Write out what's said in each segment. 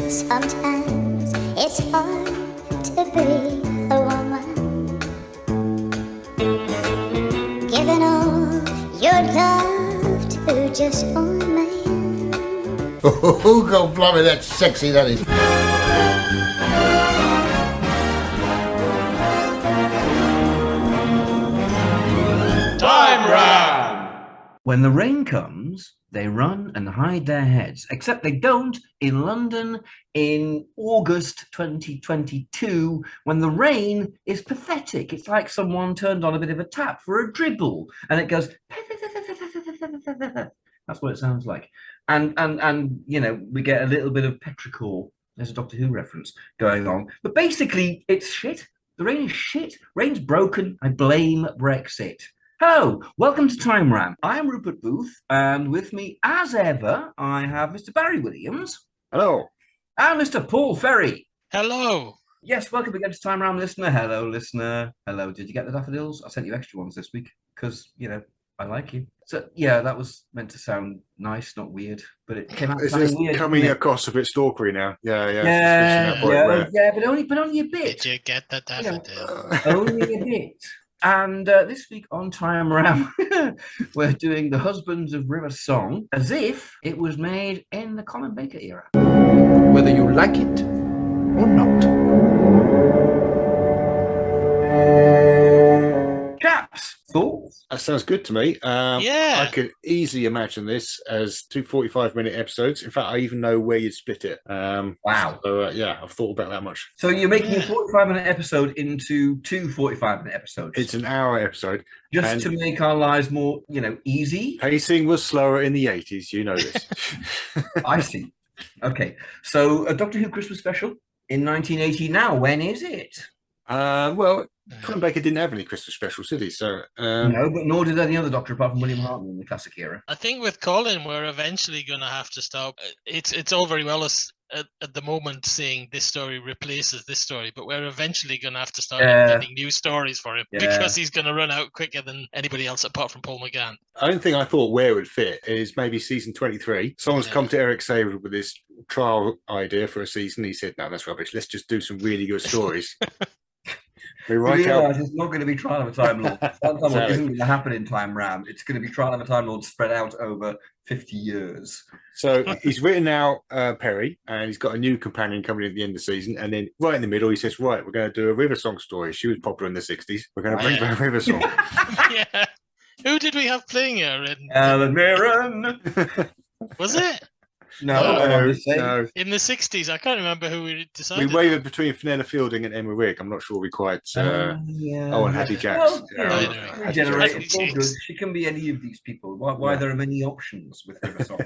Sometimes it's hard to be a woman, giving all your love to just one man. Oh, God blimey, that's sexy, that is. Time Ram! When the rain comes, they run and hide their heads, except they don't in London in August 2022, when the rain is pathetic. It's like someone turned on a bit of a tap for a dribble, and it goes... That's what it sounds like. And you know, we get a little bit of petrichor. There's a Doctor Who reference going on. But basically, it's shit. The rain is shit. Rain's broken. I blame Brexit. Hello, welcome to Time Ram. I am Rupert Booth, and with me, as ever, I have Mr. Barry Williams. Hello. And Mr. Paul Ferry. Hello. Yes, welcome again to Time Ram, listener. Hello, listener. Hello. Did you get the daffodils? I sent you extra ones this week because, you know, I like you. So, yeah, that was meant to sound nice, not weird, but it came out sounding weird. Coming across a bit stalkery now. Yeah, but only a bit. Did you get the daffodil? Only a bit. And this week on Time Ram, we're doing The Husbands of River Song as if it was made in the Colin Baker era. Whether you like it or not. Chaps, thoughts? That sounds good to me. Yeah. I could easily imagine this as two 45-minute episodes. In fact, I even know where you'd split it. Wow. So, yeah, I've thought about that much. So you're making a 45-minute episode into two 45-minute episodes. It's an hour episode. Just to make our lives more, you know, easy. Pacing was slower in the 80s. You know this. I see. Okay. So a Doctor Who Christmas special in 1980. Now, when is it? Well, Colin Baker didn't have any Christmas specials, did he? So no, but nor did any other Doctor apart from William Hartnell in the classic era. I think with Colin, we're eventually going to have to stop. It's all very well at the moment saying this story replaces this story, but we're eventually going to have to start inventing new stories for him because he's going to run out quicker than anybody else apart from Paul McGann. The only thing I thought where it would fit is maybe season 23. Someone's come to Eric Saver with this trial idea for a season. He said, no, that's rubbish. Let's just do some really good stories. It's not going to be Trial of a Time Lord. Trial of a Time Lord isn't going to happen in Time Ram. It's going to be Trial of a Time Lord spread out over 50 years. So he's written out Perry, and he's got a new companion coming in at the end of the season. And then right in the middle, he says, right, we're going to do a River Song story. She was popular in the 60s. We're going to bring back River Song. Yeah. Who did we have playing her? Alan Mirren. Was it? No. In the 60s, I can't remember who we decided. We wavered between Fenella Fielding and Emma Rigg. I'm not sure we quite. And Hattie Jacks. She can be any of these people. Why there are many options with River Song.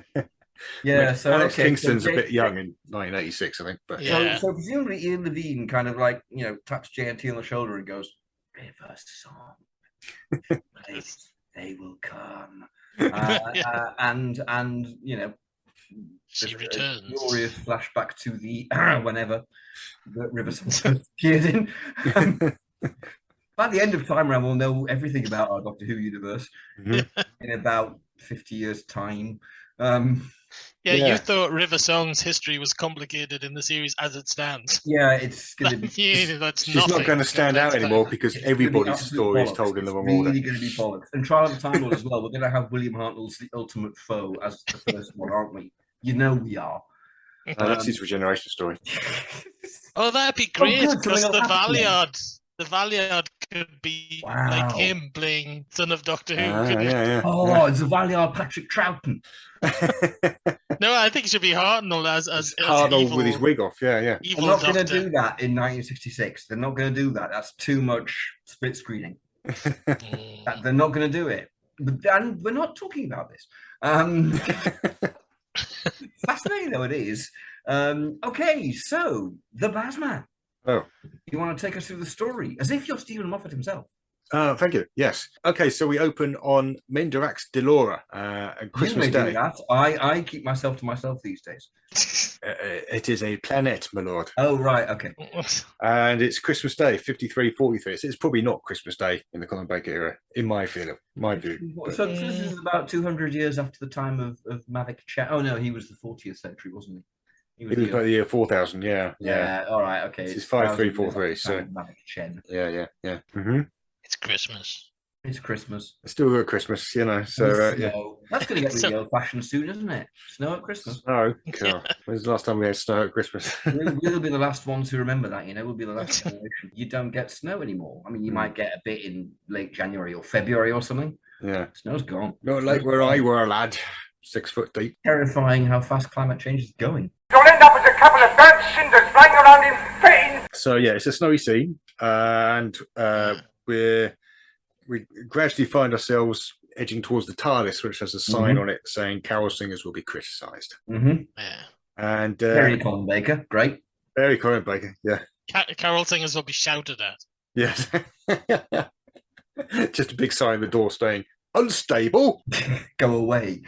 So Alex Kingston's a bit young in 1986, I think. But so presumably Ian Levine kind of like, you know, taps JNT on the shoulder and goes, River Song, they will come, and you know. She returns. A glorious flashback to the whenever the River Song appeared in. By the end of Time Ram, we'll know everything about our Doctor Who universe in about 50 years' time. You thought River Song's history was complicated in the series as it stands. Yeah, it's going to be. She's not going to stand out anymore because everybody's story is told in the wrong order. It's really going to be bollocks. And Trial of the Time Lord as well. We're going to have William Hartnell's The Ultimate Foe as the first one, aren't we? You know we are. That's his regeneration story. Oh, that'd be great because the Valiard could be like him playing Son of Doctor Who. Oh, it's a Valiard Patrick Troughton. No, I think it should be Hartnell as Hartnell evil, with his wig off. Yeah. They're not going to do that in 1966. They're not going to do that. That's too much split screening. They're not going to do it. And we're not talking about this. Fascinating though it is. Okay, so the Bazman. Oh, you want to take us through the story as if you're Stephen Moffat himself? Thank you. Yes. Okay, so we open on Minderax Delora and Christmas Day. I keep myself to myself these days. It is a planet, my lord. Oh, right. Okay. And it's Christmas Day, 5343. It's probably not Christmas Day in the Colin Baker era, in my view. So this is about 200 years after the time of Mavic Chat. Oh, no, he was the 40th century, wasn't he? He It was about the year 4000. Yeah. All right. Okay. This is 5343. So Chen. yeah. It's Christmas. It's Christmas. It's still at Christmas, you know. So yeah. Snow. That's going to get really old-fashioned soon, isn't it? Snow at Christmas. Oh, God. When's the last time we had snow at Christmas? We'll be the last ones to remember that. We'll be the last generation. You don't get snow anymore. I mean, you might get a bit in late January or February or something. Yeah. Snow's gone. Not like where I were, lad. 6 foot deep. Terrifying how fast climate change is going. You'll end up with a couple of burnt cinders flying around in fitting. So yeah, it's a snowy scene, and we gradually find ourselves edging towards the TARDIS, which has a sign on it saying "Carol singers will be criticised." Mm-hmm. Yeah. And Very Colin Baker, great. Very Colin Baker, yeah. Carol singers will be shouted at. Yes. Just a big sign on the door saying "unstable." Go away.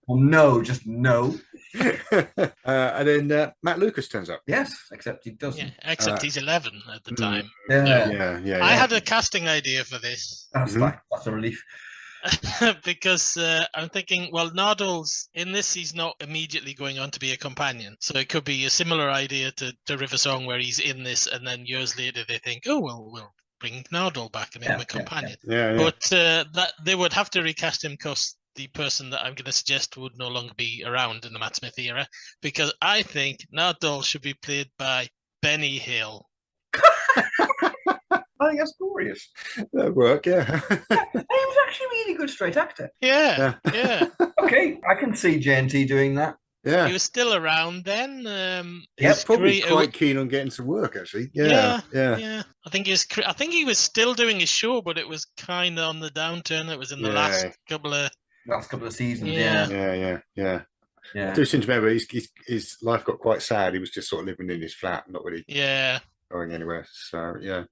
Well, no, just no. And then Matt Lucas turns up. Yes, except he doesn't. Yeah, except he's 11 at the time. Yeah. I had a casting idea for this That's a relief. because I'm thinking, well, Nardol's in this, he's not immediately going on to be a companion. So it could be a similar idea to River Song where he's in this and then years later they think, oh, well, we'll bring Nardol back and make him a companion. Yeah. But that they would have to recast him because the person that I'm going to suggest would no longer be around in the Matt Smith era, because I think Nardol should be played by Benny Hill. I think that's glorious. That'd work, yeah. He was actually a really good straight actor. Yeah. Okay, I can see JNT doing that. Yeah. He was still around then. He's probably quite keen on getting some work, actually. Yeah. I think he was still doing his show, but it was kind of on the downturn. It was in the last couple of seasons. Yeah. I do seem to remember his life got quite sad. He was just sort of living in his flat, not really going anywhere. So yeah.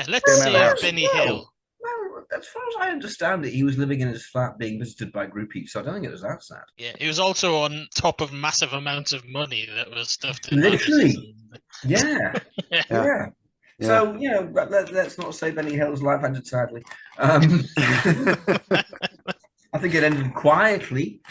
Let's see Benny Hill. Well, as far as I understand it, he was living in his flat being visited by groupies, so I don't think it was that sad. Yeah, he was also on top of massive amounts of money that was stuffed in. Literally. Yeah. So, let's not say Benny Hill's life ended sadly. I think it ended quietly.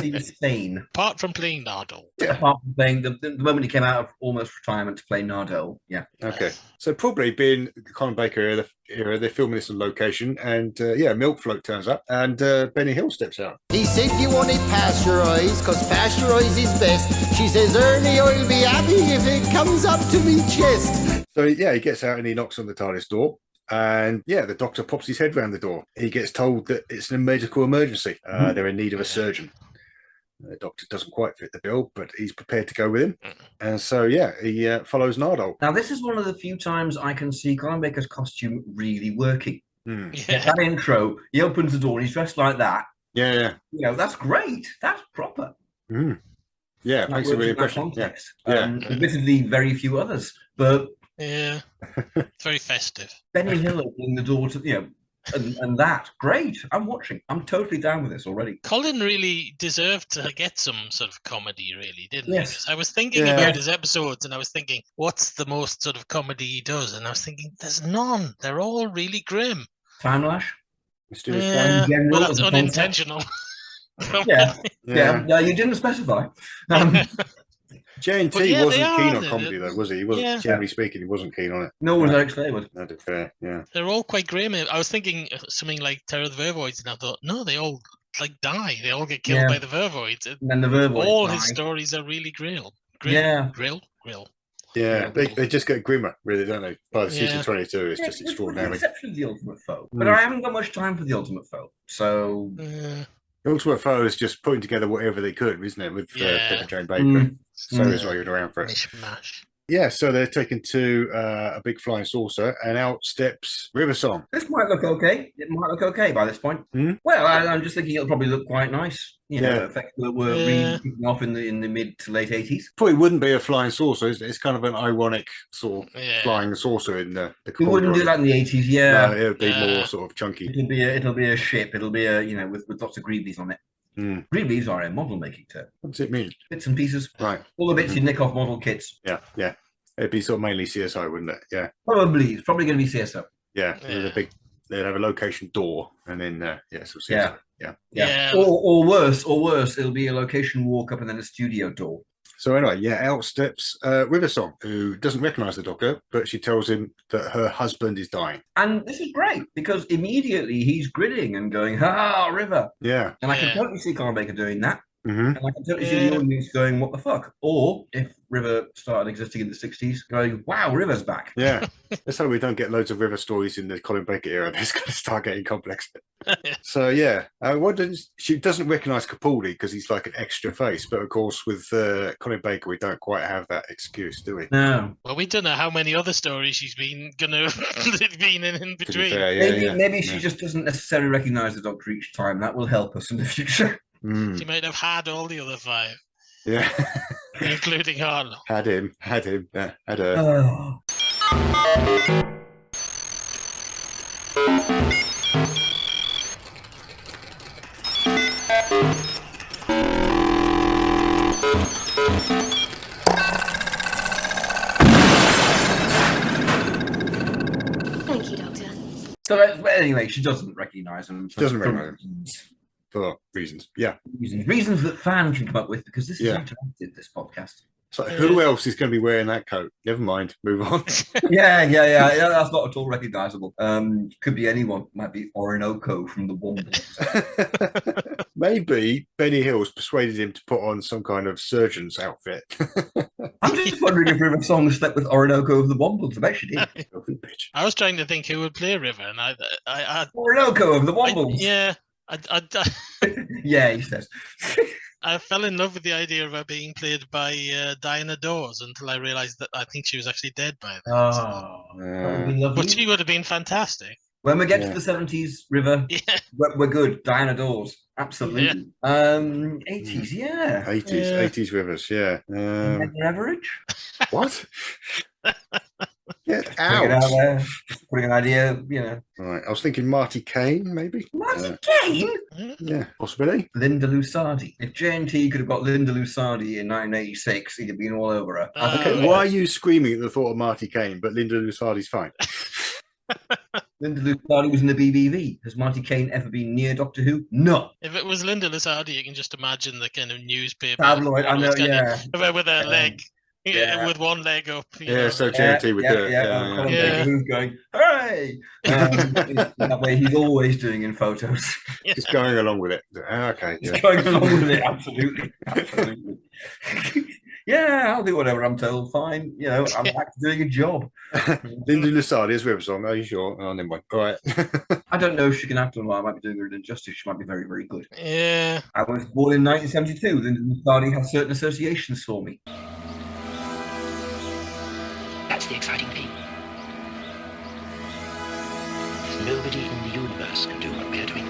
He was sane. Apart from playing Nardole. Yeah. Apart from playing the moment he came out of almost retirement to play Nardole. Yeah. Okay. So probably being Colin Baker era, they're filming this on location, and Milk Float turns up, and Benny Hill steps out. He said you want it pasteurised, because pasteurised is best. She says, Ernie, I'll be happy if it comes up to me chest. So he gets out and he knocks on the TARDIS door. And the doctor pops his head round the door. He gets told that it's a medical emergency. They're in need of a surgeon. The doctor doesn't quite fit the bill, but he's prepared to go with him. And so, he follows Nardole. Now, this is one of the few times I can see Colin Baker's costume really working. Yeah. That intro, he opens the door and he's dressed like that. Yeah. That's great. That's proper. Yeah, makes a real impression. Context. Admittedly, very few others, but... Yeah, it's very festive. Benny Hill opening the door to, and that, great. I'm watching. I'm totally down with this already. Colin really deserved to get some sort of comedy, really, didn't Yes. he? I was thinking about his episodes, and I was thinking, what's the most sort of comedy he does? And I was thinking, there's none. They're all really grim. Time Lash? Mysterious Yeah. Crime. Well, that's unintentional. Yeah, you didn't specify. JNT wasn't keen on comedy, though, was he? He wasn't, generally speaking, he wasn't keen on it. No one likes Slayward. No, to be fair, yeah. They're all quite grim. I was thinking something like Terror of the Vervoids, and I thought, no, they all die. They all get killed by the Vervoids. And then the Vervoids all die. his stories are really grill. Grill. Yeah, they just get grimmer, really, don't they? By the season 22, it's just extraordinary. With the exception of The Ultimate Foe. But I haven't got much time for The Ultimate Foe, so... The Ultimate Foe is just putting together whatever they could, isn't it, with Pepper Jane Baker. So is what you're around for it. Mishmash. Yeah, so they're taken to a big flying saucer, and out steps River Song. This might look okay. It might look okay by this point. Well, I'm just thinking it'll probably look quite nice. Effects that were really kicking off in the mid to late 80s. Probably wouldn't be a flying saucer, isn't it? It's kind of an ironic sort of flying saucer in the We wouldn't do that in the 80s, No, it would be more sort of chunky. It'll be a ship. It'll be a with lots of greeblies on it. Greeblies are a model making term. What does it mean? Bits and pieces. Right. All the bits you nick off model kits. Yeah. It'd be sort of mainly CSI, wouldn't it? Yeah. Probably. It's probably going to be CSO. Yeah. They'd have a location door, and then some CSI. Yeah. Or worse, it'll be a location walk up and then a studio door. So anyway, out steps River Song, who doesn't recognise the Doctor, but she tells him that her husband is dying. And this is great because immediately he's grinning and going, "Ha, River!" Yeah. And I can Yeah. totally see Colin Baker doing that. Mm-hmm. And I can totally see the audience going, "What the fuck?" Or if River started existing in the 60s, going, "Wow, River's back." Yeah. Let's hope we don't get loads of River stories in the Colin Baker era. That's going to start getting complex. So yeah, she doesn't recognise Capaldi because he's like an extra face, but of course with Colin Baker we don't quite have that excuse, do we? No. Well, we don't know how many other stories she's been been in To be between. fair, Maybe she just doesn't necessarily recognise the Doctor each time. That will help us in the future. She might have had all the other 5, Yeah. including Harlow. had him, yeah, had her. Oh. Thank you, Doctor. So anyway, she doesn't recognise him. Doesn't recognise him. For reasons. Yeah. Reasons that fans can come up with, because this is Yeah. interactive, this podcast. So who else is going to be wearing that coat? Never mind. Move on. Yeah, that's not at all recognisable. Could be anyone. Might be Orinoco from the Wombles. Maybe Benny Hill's persuaded him to put on some kind of surgeon's outfit. I'm just wondering if River Song slept with Orinoco of the Wombles. I bet she did. Lovely bitch. I was trying to think who would play River, and I Orinoco of the Wombles. yeah, Yeah, he says. I fell in love with the idea of her being played by Diana Dawes until I realised that I think she was actually dead by then. Oh, that would be lovely. But she would have been fantastic. When we get to the 70s, River, Yeah. we're good. Diana Dawes, absolutely. 80s, yeah. 80s Rivers, yeah. Edgar Everage. What? Get Putting it out out. there. Just putting an idea, you know. Right, I was thinking Marty Kane, maybe. Marty Kane? Yeah, possibility. Linda Lusardi. If J&T could have got Linda Lusardi in 1986, he'd have been all over her. Okay, why are you screaming at the thought of Marty Kane, but Linda Lusardi's fine? Linda Lusardi was in the BBV. Has Marty Kane ever been near Doctor Who? No. If it was Linda Lusardi, you can just imagine the kind of newspaper. Tabloid, I know, almost kind yeah. of with her leg, yeah. with one leg up. you Yeah, know. so JT would do it. Colin Yeah. Baker, who's going, hey! That way he's always doing in photos. Just going along with it. Okay, yeah. He's going along with it, absolutely. Yeah, I'll do whatever I'm told. Fine, you know, I'm back to doing a job. Linda Lusardi is River Song. Are you sure? Oh, never mind. All right. I don't know if she can act or not. I might be doing her an injustice. She might be very, very good. Yeah. I was born in 1972. Linda Lusardi has certain associations for me. That's the exciting thing. Nobody in the universe can do what we're doing.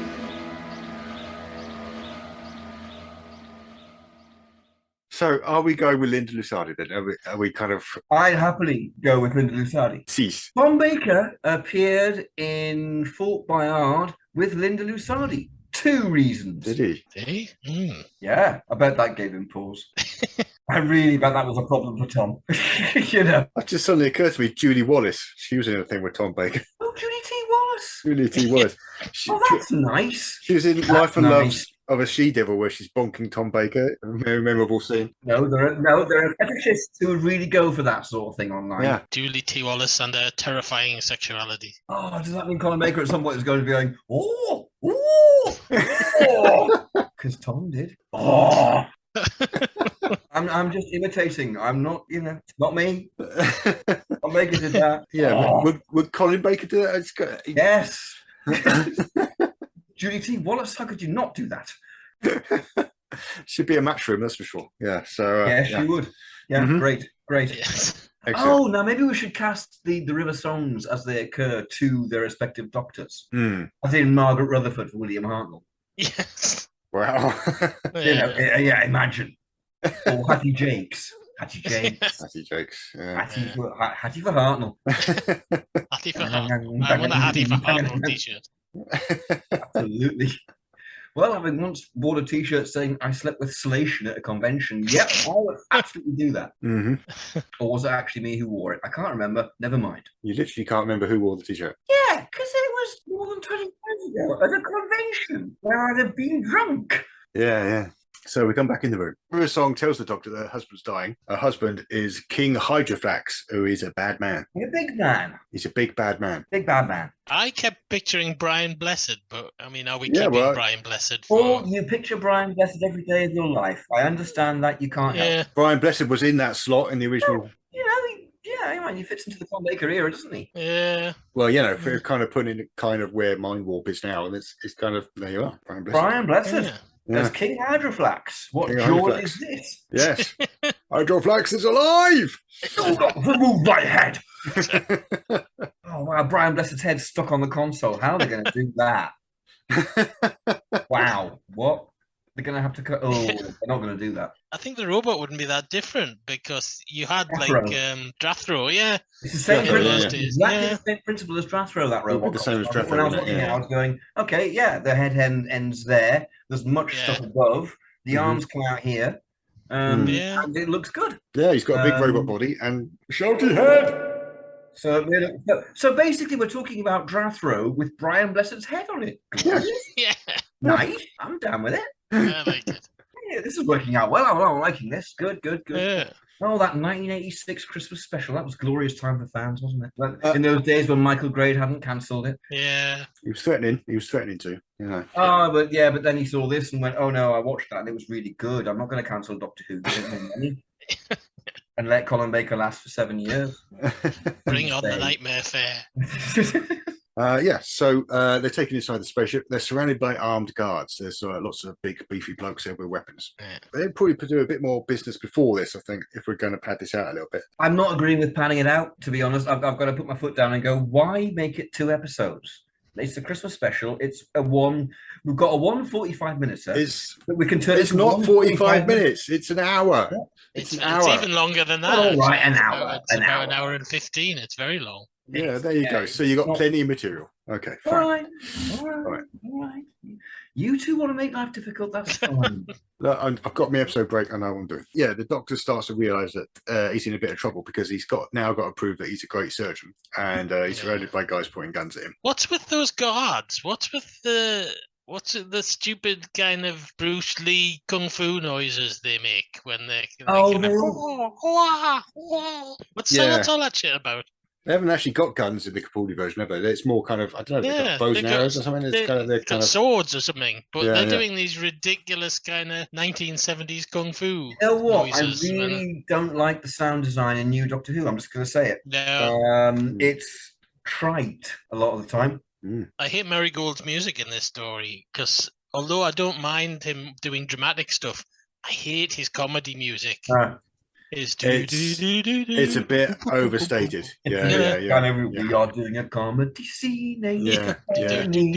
So, are we going with Linda Lusardi then? Are we kind of I'd happily go with Linda Lusardi. cease? Tom Baker appeared in Fort Boyard with Linda Lusardi. 2 reasons. Did he? Did he? Mm. Yeah, I bet that gave him pause. I really bet that was a problem for Tom. You know. That just suddenly occurred to me. Julie Wallace. She was in a thing with Tom Baker. Oh, Judy T. Wallace. Julie T. Wallace. She, Oh, that's nice. she was in That's Life and nice. Loves of a She-Devil, where she's bonking Tom Baker. A very memorable scene. No, there are fetishists who would really go for that sort of thing online. Yeah. Julie T. Wallace and her terrifying sexuality. Oh, does that mean Colin Baker at some point is going to be going, oh, oh, because Tom did. Oh. I'm just imitating. I'm not, you know, it's not me. Colin Baker did that. Yeah. Oh. Would Colin Baker do that? It's got, Yes. Judy T. Wallace, how could you not do that? should be a match for him, that's for sure. Yeah. So Yes, you would. Yeah, Mhm. great. Yes. excellent. Oh, now maybe we should cast the River songs as they occur to their respective doctors. Hmm. As in Margaret Rutherford for William Hartnell. Yes. Wow. You know, Yeah. yeah, imagine. Or Hattie Jakes. Hattie Jakes. Hattie jokes. Yeah. Hattie for Hartnell. Hattie for Hartnell. I want a Hattie for Hartnell t-shirt. Absolutely. Well, having once bought a t-shirt saying I slept with Slation at a convention, yep, I would absolutely do that. Hmm. Or was it actually me who wore it? I can't remember. Never mind. You literally can't remember who wore the t-shirt. Yeah, because it was more than 20 years ago at a convention where I'd have been drunk. Yeah, yeah. So we come back in the room. River Song tells the doctor that her husband's dying. Her husband is King Hydroflax, who is a bad man. You're a big man. He's a big bad man. Big bad man. I kept picturing Brian Blessed, but I mean, are we Yeah, keeping well, Brian Blessed for? Or you picture Brian Blessed every day of your life. I understand that you can't help. Yeah, Brian Blessed was in that slot in the original. You know, he fits into the Colin Baker era, doesn't he? yeah. Well, you know, if we're kind of putting it kind of where Mind Warp is now, and it's kind of there you are, Brian Blessed. Brian Blessed. Yeah. As Yeah. King Hydroflax. What King joy Hydroflax. is this? Yes, Hydroflax is alive. Do not remove my head. Oh wow, Brian Blessed's head stuck on the console. How are they going to do that? Wow, what? They're going to have to cut. Oh, they're not going to do that. I think the robot wouldn't be that different because you had Drathro. like Drathro, yeah. It's the same Yeah, principle. yeah. Exactly Yeah. the same principle as Drathro, that It would be robot. the same as console. Drathro, When I was wouldn't it? looking at it, Yeah. I was going, okay, yeah, the head ends there. There's much Yeah. stuff above. The Mhm. arms come out here. Yeah. And it looks good. Yeah, he's got a big robot body and shouty head. So basically, we're talking about Drathro with Brian Blessed's head on it. Yeah. Yeah, Nice. I'm down with it. I like it. Yeah, this is working out well. I'm liking this. Good. Yeah. Oh, that 1986 Christmas special. That was glorious time for fans, wasn't it? In those days when Michael Grade hadn't cancelled it. Yeah. He was threatening to, you know. Oh, but then he saw this and went, oh no, I watched that and it was really good. I'm not going to cancel Doctor Who. Give it more money. And let Colin Baker last for 7 years. Bring on the Stay. Nightmare Fair. So they're taken inside the spaceship. They're surrounded by armed guards. There's lots of big, beefy blokes there with weapons. Yeah. They'd probably do a bit more business before this, I think, if we're going to pad this out a little bit. I'm not agreeing with panning it out, to be honest. I've got to put my foot down and go, why make it 2 episodes? It's the Christmas special. It's a one. We've got a 1:45 minutes. It's That we can turn. it's into not 45 minutes. It's an hour. Yeah. It's It's an hour. even longer than that. All right, an It's hour, about- It's an about an hour. hour and 15. It's very long. Yeah, there you go. So you got plenty of material. Okay, All fine. right. You two want to make life difficult? That's fine. Look, I've got my episode break. I know what I'm doing. Yeah, the doctor starts to realise that he's in a bit of trouble because he's now got to prove that he's a great surgeon, and he's surrounded by guys pointing guns at him. What's with those guards? What's with the stupid kind of Bruce Lee kung fu noises they make when they Oh, kind of, what's all that shit about? They haven't actually got guns in the Capaldi version, have they? It's more kind of, I don't know, they've got bows and arrows or something. It's They've got kind of swords or something, but Yeah, they're yeah. doing these ridiculous kind of 1970s kung fu You know what? noises. I really don't like the sound design in New Doctor Who. I'm just going to say it. No, It's trite a lot of the time. I hate Marigold's music in this story because although I don't mind him doing dramatic stuff, I hate his comedy music. It's a bit overstated. Yeah. We are doing a comedy scene. Yeah. It's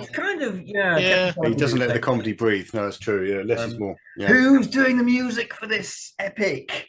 kind of He doesn't let the comedy breathe. No, that's true. Yeah, less is more. Yeah. Who's doing the music for this epic?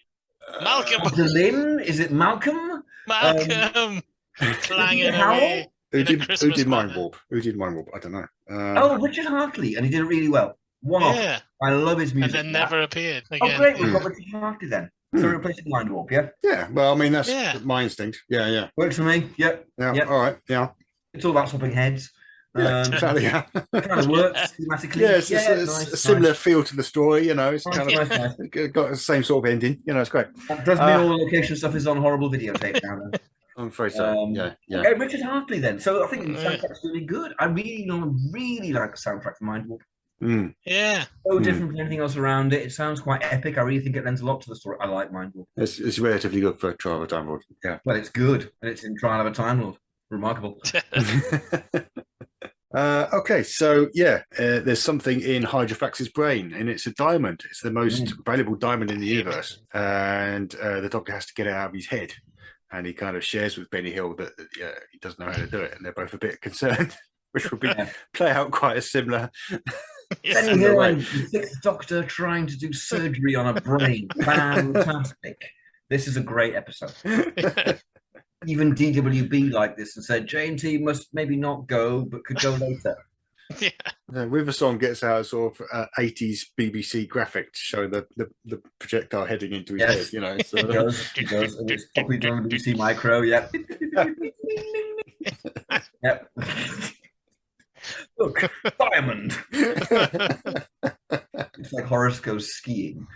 Malcolm, Lynn? Is it Malcolm? Malcolm, clanging Howell? away. Who in a did Christmas Mind manner. Warp? Who did Mind Warp? I don't know. Oh, Richard Hartley, and he did it really well. One-off. Yeah, I love his and music. then never appeared Oh, again. great! We've got Richard Hartley then. So replacing Mind Warp, yeah? Yeah. Well, I mean, that's Yeah. my instinct. Yeah. Works for me. Yep. Yeah. Yep. All right. Yeah. It's all about swapping heads. Exactly. Yeah. Kind of works thematically. Yeah, it's nice, a similar nice. feel to the story. You know, it's Nice, kind of nice. got the same sort of ending. You know, it's great. That does mean all the location stuff is on horrible videotape now. Then. I'm afraid so. Yeah. Okay, Richard Hartley then. So I think the soundtrack's really good. I really like the soundtrack for Mind Warp. Yeah, So different from anything else around it. It sounds quite epic. I really think it lends a lot to the story. I like Mind Warp. It's relatively good for a Trial of a Time Lord. Yeah. Well, it's good, and it's in Trial of a Time Lord. Remarkable. Okay, so there's something in Hydrofax's brain, and it's a diamond. It's the most valuable diamond in the universe, and the Doctor has to get it out of his head. And he kind of shares with Benny Hill that he doesn't know how to do it, and they're both a bit concerned, which will play out quite a similar. Benny Hill and the Sixth Doctor trying to do surgery on a brain. Fantastic. This is a great episode. Even DWB liked this and said J&T must maybe not go, but could go later. yeah. River Song gets out a sort of 80s BBC graphic to show the projectile heading into his head. You know, so, He does. And it's probably done BBC Micro. Yep. Yep. Look, diamond. It's like Horace goes skiing.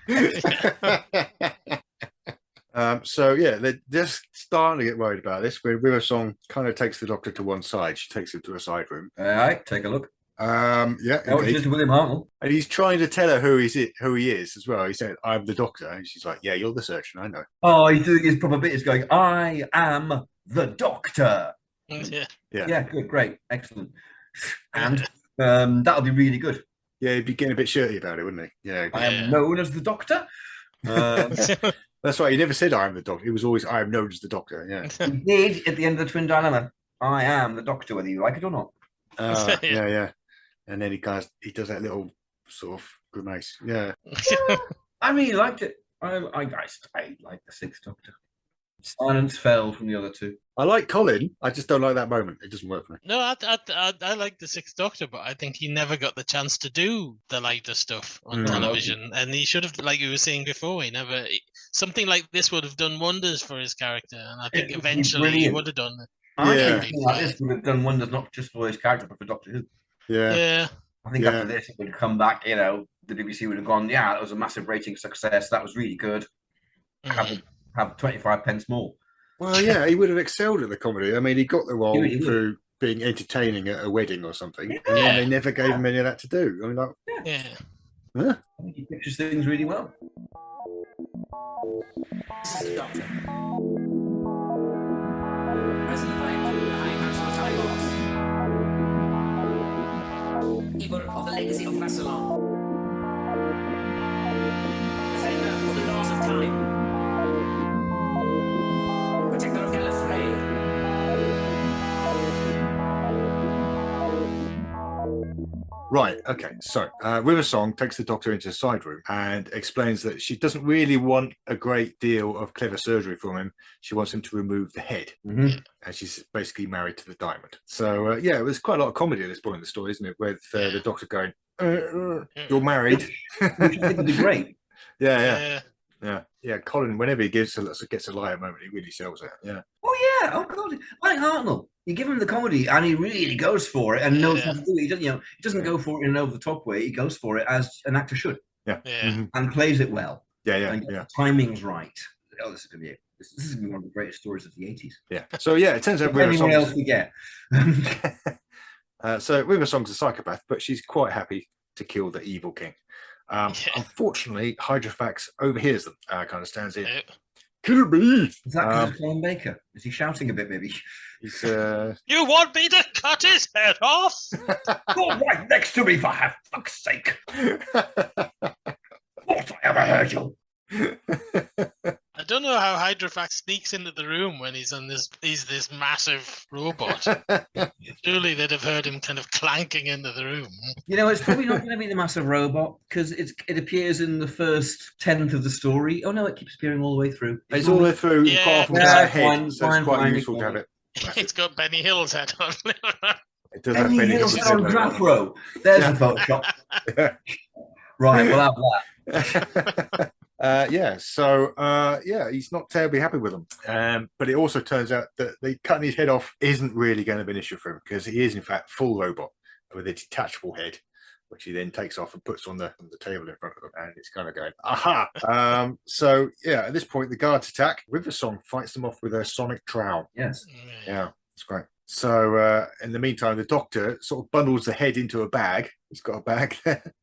So yeah, they're just starting to get worried about this. Where River Song kind of takes the Doctor to one side. She takes him to a side room. All right, take a look. Yeah, No, it's indeed. just William Hartnell. And he's trying to tell her who he is as well. He said, "I'm the Doctor," and she's like, "Yeah, you're the surgeon. I know." Oh, he's doing his proper bit. He's going, I am the Doctor. Yeah. Yeah, good, great, excellent. And that'll be really good. Yeah, he'd be getting a bit shirty about it, wouldn't he? Yeah. I am known as the Doctor. That's right. He never said, "I'm the Doctor." It was always, "I am known as the Doctor." Yeah. He did at the end of the Twin Dilemma. I am the Doctor, whether you like it or not. Yeah. And then he does that little sort of grimace. Yeah. I really liked it. I like the Sixth Doctor. Silence fell from the other two. I like Colin. I just don't like that moment. It doesn't work for me. No, I like the Sixth Doctor, but I think he never got the chance to do the lighter stuff on television, and he should have, like you were saying before, something like this would have done wonders for his character, and I think eventually he would have done it. I think something like this would have done wonders not just for his character, but for Doctor Who. Yeah. I think after this, it would come back. The BBC would have gone, "Yeah, that was a massive rating success. That was really good. Have 25 pence more." Well, yeah, he would have excelled at the comedy. I mean, he got the role through being entertaining at a wedding or something, and then they never gave him any of that to do. I mean, like, I think he pictures things really well. This is the Doctor. Present by Oppenheim and Time Box. Evil of the legacy of Rassilon. Defender of the laws of time. Protector of Gallifrey. Right, okay, so River Song takes the Doctor into a side room and explains that she doesn't really want a great deal of clever surgery from him. She wants him to remove the head. And she's basically married to the diamond. So, yeah, there's quite a lot of comedy at this point in the story, isn't it? With the Doctor going, "You're married." Which I think would be great. Yeah. Colin, whenever he gets a lighter moment, he really sells it. Yeah. Oh yeah. Oh god. Like Hartnell, you give him the comedy, and he really goes for it, and knows how to do it. He doesn't, he doesn't go for it in an over the top way. He goes for it as an actor should. Yeah. And plays it well. Yeah. The timing's right. Oh, this is gonna be it. This is gonna be one of the greatest stories of the 80s. Yeah. So yeah, it turns out anyone else we get. So River Song's a psychopath, but she's quite happy to kill the evil king. Unfortunately, Hydrofax overhears them. Kind of stands in. Kill me! Is that because of Colin Baker? Is he shouting a bit, maybe? He's, You want me to cut his head off? Go right next to me, for fuck's sake! What I ever heard you? I don't know how Hydrofax sneaks into the room when he's this massive robot. Surely they'd have heard him kind of clanking into the room. It's probably not going to be the massive robot because it appears in the first 10th of the story. Oh no, it keeps appearing all the way through. It's all the way through. Yeah. Quite often head, so it's quite useful to have it. It's got Benny Hill's head on. It does have Benny Hill's head on Draffro. There's a Photoshop. Right, we'll have that. He's not terribly happy with them. But it also turns out that cutting his head off isn't really going to be an issue for him because he is in fact full robot with a detachable head, which he then takes off and puts on the table in front of him, and it's kind of going, aha! At this point the guards attack. River Song fights them off with a sonic trowel. Yes. Yeah, it's great. So in the meantime, the Doctor sort of bundles the head into a bag. He's got a bag there.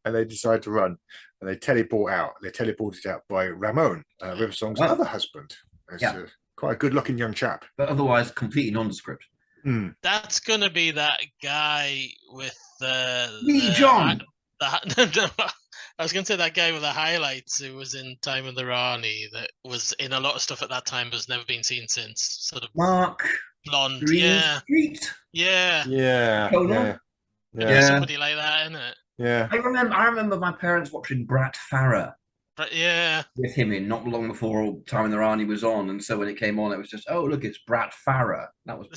And they decide to run, and they teleport out. They're teleported out by Ramon, River Song's other husband. It's quite a good-looking young chap, but otherwise completely nondescript. That's gonna be that guy with John. I was gonna say that guy with the highlights who was in Time of the Rani, that was in a lot of stuff at that time, but has never been seen since. Sort of Mark blonde, Street. Yeah. Somebody like that, isn't it? Yeah. I remember my parents watching Brat Farah. But with him in not long before Time in the Rani was on, and so when it came on, it was just, oh look, it's Brat Farah. That was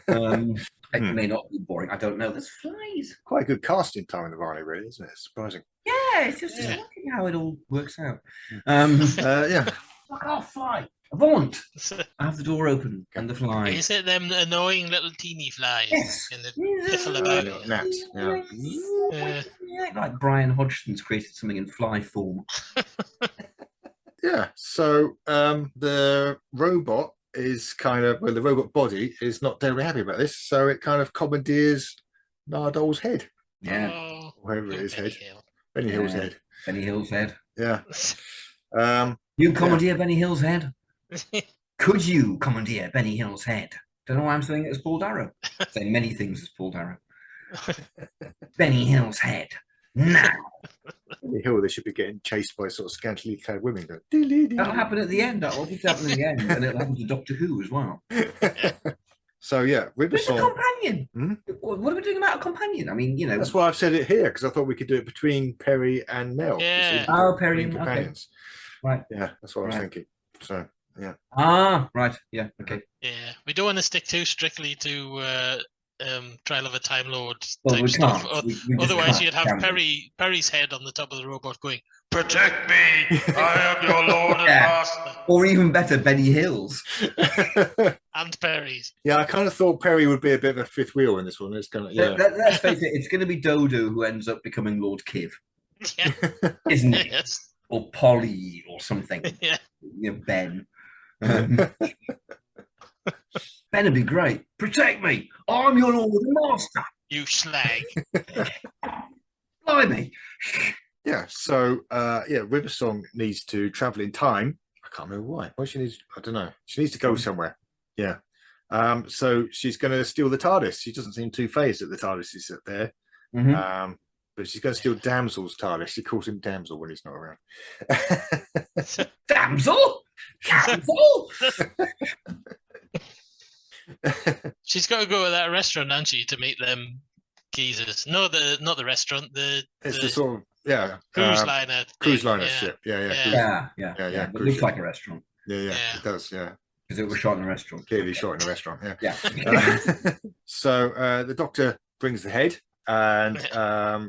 boring. It may not be boring. I don't know. There's flies. Quite a good cast in Time in the Rani, really, isn't it? It's surprising. Yeah, it's just looking how it all works out. Fuck off, fly. Vultan. I have the door open and the flies. Is it them annoying little teeny flies? Yes. In the piffle about? Little gnats, yeah. Like Brian Hodgson's created something in fly form. Yeah, so the robot is the robot body is not terribly happy about this, so it kind of commandeers Nardol's head. Yeah. Oh, Whoever it is, Benny head. Hill. Benny Hill's head. Benny Hill's head. Yeah. You commandeer Benny Hill's head? Could you commandeer Benny Hill's head? Don't know why I'm saying it as Paul Darrow. Saying many things as Paul Darrow. Benny Hill's head. Now. Benny Hill, they should be getting chased by sort of scantily clad women. That'll happen at the end. That'll obviously happen at the end. And it'll happen to Doctor Who as well. So, yeah, Where's the Riversong. companion? Hmm? What are we doing about a companion? I mean, you know. That's why I've said it here, because I thought we could do it between Perry and Mel. Yeah. Oh, Perry and companions. Right. Yeah, that's what I was Right. thinking. So, yeah. Ah, right. Yeah, okay. Yeah, we don't want to stick too strictly to Trial of a Time Lord Well, type we stuff. can't. We just Otherwise, can't, you'd have can we? Perry's head on the top of the robot going, "Protect me! I am your lord and Yeah. master." Or even better, Benny Hill's. And Perry's. Yeah, I kind of thought Perry would be a bit of a fifth wheel in this one. It's kind of, yeah. Let's face it, it's going to be Dodo who ends up becoming Lord Kiv, Yeah. isn't it? Yes. Or Polly or something. Yeah. You know, Ben. Ben would be great. Protect me. I'm your Lord and Master. You slag. Blimey. Yeah, so Riversong needs to travel in time. I can't remember why. Why she needs, I don't know. She needs to go somewhere. Yeah. So she's going to steal the TARDIS. She doesn't seem too phased that the TARDIS is up there. Mhm. But she's going to steal Damsel's TARDIS. She calls him Damsel when he's not around. Damsel? Damsel? She's got to go to that restaurant, hasn't she, to meet them geezers? No, not the restaurant. It's the sort of cruise liner. cruise thing, liner yeah. ship. Yeah. Yeah. Yeah. It Cruise looks ship. like a restaurant Yeah, Yeah. it does. Yeah, because it was shot in a restaurant. clearly shot in a restaurant. Yeah. Yeah. So the Doctor brings the head, and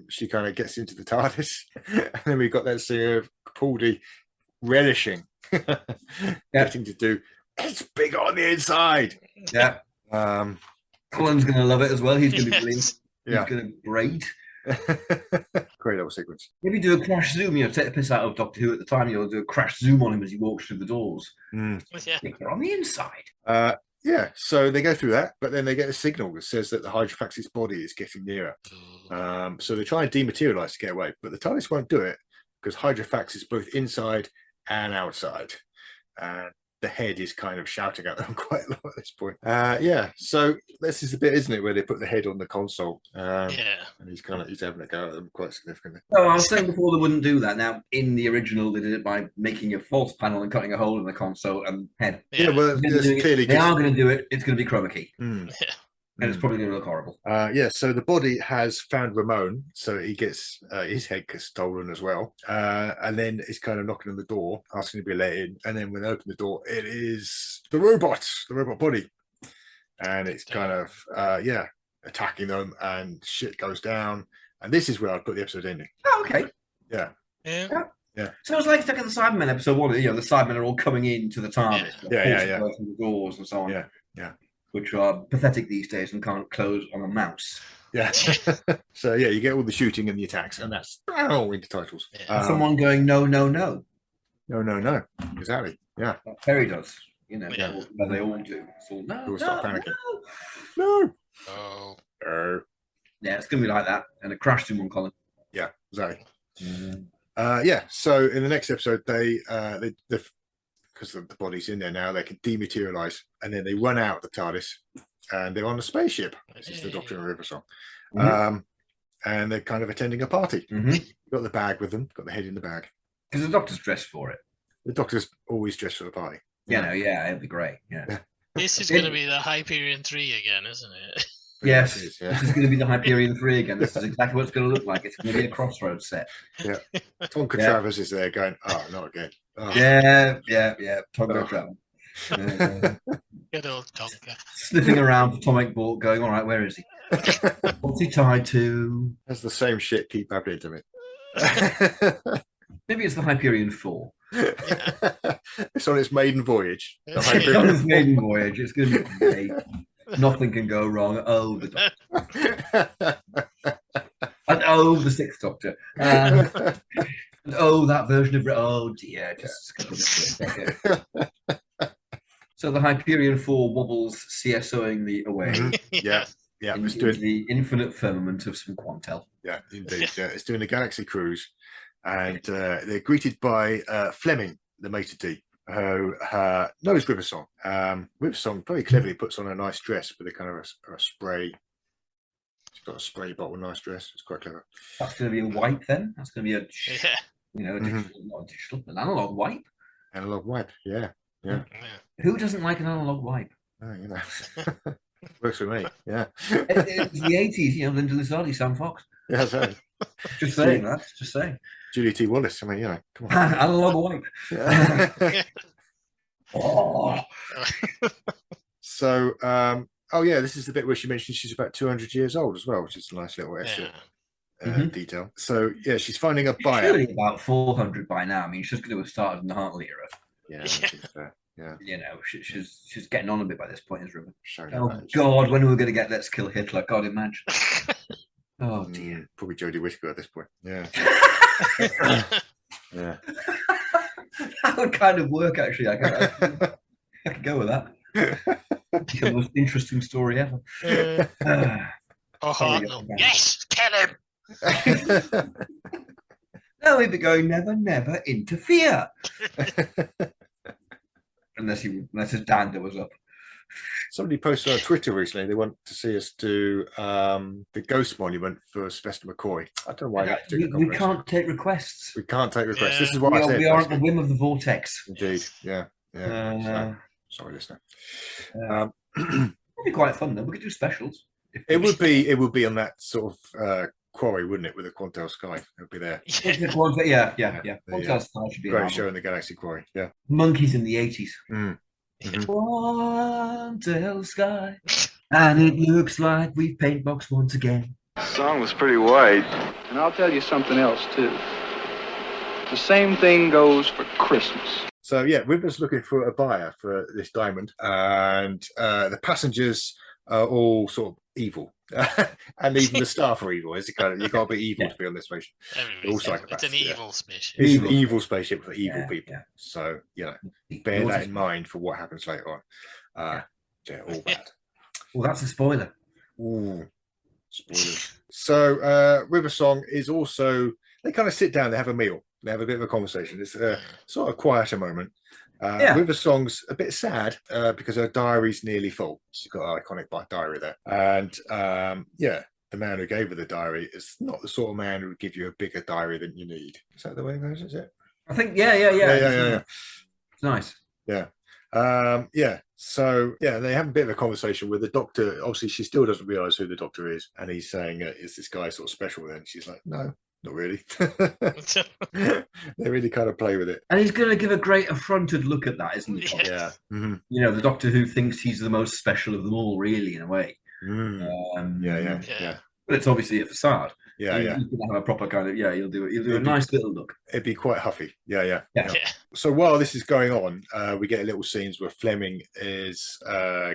she kind of gets into the TARDIS, and then we've got that scene of Capaldi relishing getting to do. It's big on the inside. Yeah. Colin's going to love it as well. He's going to be brilliant. Yeah. He's going to be great. Great little sequence. Maybe do a crash zoom, take the piss out of Doctor Who at the time, do a crash zoom on him as he walks through the doors. Mm. Yeah. They're on the inside. Yeah, so they go through that, but then they get a signal that says that the Hydrofax's body is getting nearer. So they try and dematerialize to get away, but the TARDIS won't do it because Hydrofax is both inside and outside. And the head is kind of shouting at them quite a lot at this point. So this is the bit, isn't it, where they put the head on the console. Yeah. And he's having a go at them quite significantly. Oh, I was saying before they wouldn't do that. Now, in the original, they did it by making a false panel and cutting a hole in the console and head. Yeah, well, They're that's doing it- clearly they just... are going to do it. It's going to be chroma key, Mm. and it's probably going to look horrible. So the body has found Ramon, so he gets his head gets stolen as well, and then he's kind of knocking on the door, asking to be let in. And then when they open the door, it is the robot body, and it's kind of attacking them, and shit goes down. And this is where I'd put the episode ending. Oh, okay. Yeah. So it's like stuck in the Cybermen episode one. The Cybermen are all coming into the TARDIS. Yeah. Forcing the doors and so on. Yeah. Which are pathetic these days and can't close on a mouse. Yeah. So you get all the shooting and the attacks, and that's into titles. Someone going no. No, exactly. Yeah. Like Perry does. Yeah. That they all do. It's all no. People start no, panicking. no. Oh. Yeah, it's going to be like that. And a crash zoom on Colin. Yeah, exactly. So in the next episode, they because the body's in there now, they can dematerialize, and then they run out of the TARDIS, and they're on a spaceship. This is the Doctor and Riversong, and they're kind of attending a party. Got the bag with them, got the head in the bag. Because the Doctor's dressed for it. The Doctor's always dressed for the party. It'd be great. Yeah. This is going to be the Hyperion 3 again, isn't it? Yes, It is, this is going to be the Hyperion 3 again. This is exactly what it's going to look like. It's going to be a Crossroads set. Yeah. Tonka Travers is there going, oh, not again. Oh. Yeah. Tonga Oh. Travel. Good old Tonka. Sniffing around for Tomic Ball, going, all right, where is he? What's he tied to? That's the same shit keep happening to me. Maybe it's the Hyperion 4. It's on its maiden voyage. The It's Hyperion on its maiden voyage. It's going to be great. Nothing can go wrong. Oh, the Doctor. And oh, the Sixth Doctor. And oh, that version of... Oh, dear. Just... So the Hyperion IV wobbles CSOing away Yeah. It's into doing, the infinite firmament of some Quantel. yeah, indeed. Yeah, it's doing a galaxy cruise, and they're greeted by Fleming, the maitre d', who knows Riversong. Riversong very cleverly puts on a nice dress with a kind of a spray. She's got a spray bottle, nice dress. It's quite clever. That's going to be a wipe then. That's going to be a, Yeah. a digital, not a digital, an analog wipe. Analog wipe, yeah. Who doesn't like an analog wipe? Works for me. Yeah. It was the 80s, Linda Lizardi, Sam Fox. Yeah, that's right. Just saying that. Just saying. Julie T. Wallace. I mean, come on. Analog wipe. Yeah. Oh. So, this is the bit where she mentioned she's about 200 years old as well, which is a nice little extra detail. So, yeah, she's finding a buyer. Surely about 400 by now. I mean, she's going to have started in the Hartley era. Yeah. She's getting on a bit by this point, is River. Oh, God, when are we going to get Let's Kill Hitler? God, imagine. Oh, dear. Probably Jodie Whittaker at this point. Yeah. Yeah. That would kind of work, actually. I could go with that. It's the most interesting story ever. Hartnell. Yes, kill him. No, he'd be going, never, never interfere. Unless his dander was up. Somebody posted on Twitter recently they want to see us do the Ghost Monument for Sylvester McCoy. I don't know why we can't take requests. We can't take requests. Yeah. This is what I said. We are at the whim of the vortex. Indeed. Yeah. Sorry, listener. It'd be quite fun though. We could do specials. It would be on that sort of quarry, wouldn't it, with the Quantel Sky? It would be there. Yeah. Quantel Sky should be Great show in the Galaxy Quarry. Yeah. Monkeys in the 80s. Quantel Sky, and it looks like we've paint boxed once again. The song was pretty white. And I'll tell you something else too. The same thing goes for Christmas. So yeah, River's looking for a buyer for this diamond, and the passengers are all sort of evil, and even the staff are evil. It's kind of, you can't be evil to be on this spaceship. It's an evil spaceship. It's an evil spaceship for evil people. Yeah. So bear that in mind for what happens later on. All bad. Well, that's a spoiler. Ooh, spoilers. So Riversong is also. They kind of sit down. They have a meal. They have a bit of a conversation. It's a sort of quieter moment. Riversong's a bit sad because her diary's nearly full. She's got an iconic diary there. And the man who gave her the diary is not the sort of man who would give you a bigger diary than you need. Is that the way it goes, is it? I think, yeah. It's nice. Yeah. So, they have a bit of a conversation with the doctor. Obviously, she still doesn't realise who the doctor is. And he's saying, is this guy sort of special then? She's like, no. Not really. They really kind of play with it. And he's going to give a great affronted look at that, isn't he? Yeah. Mm-hmm. The Doctor Who thinks he's the most special of them all, really, in a way. Yeah. But it's obviously a facade. He's going to have a proper kind of, he'll do a nice little look. It'd be quite huffy. Yeah. So while this is going on, we get little scenes where Fleming is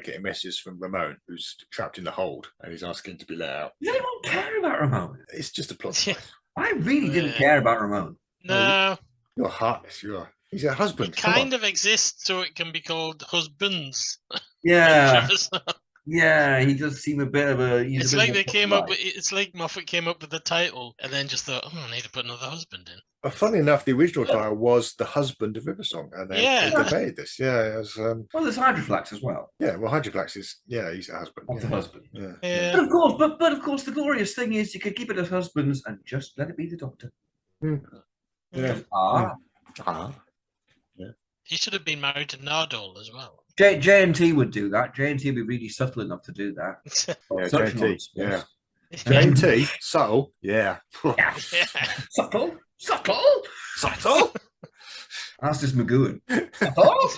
getting messages from Ramon, who's trapped in the hold, and he's asking to be let out. Does anyone care about Ramon? It's just a plot device. I really didn't care about Ramon. No. You're heartless. He's a husband. It kind of exists so it can be called husbands. Yeah. Yeah, he does seem a bit of a. It's like they came up with. It's like Moffat came up with the title and then just thought, I need to put another husband in. But funny enough, the original title was The Husband of Riversong, and they debated this. Yeah, it was. Well, there's Hydroflax as well. Yeah, well, Hydroflax is he's a husband. Of the husband. Yeah. But of course, the glorious thing is you could keep it as husbands and just let it be the Doctor. Yeah. He should have been married to Nardole as well. J&T would do that. J&T would be really subtle enough to do that. J&T. Yeah. J&T, subtle. Yeah. Subtle. That's just McGowan. Subtle.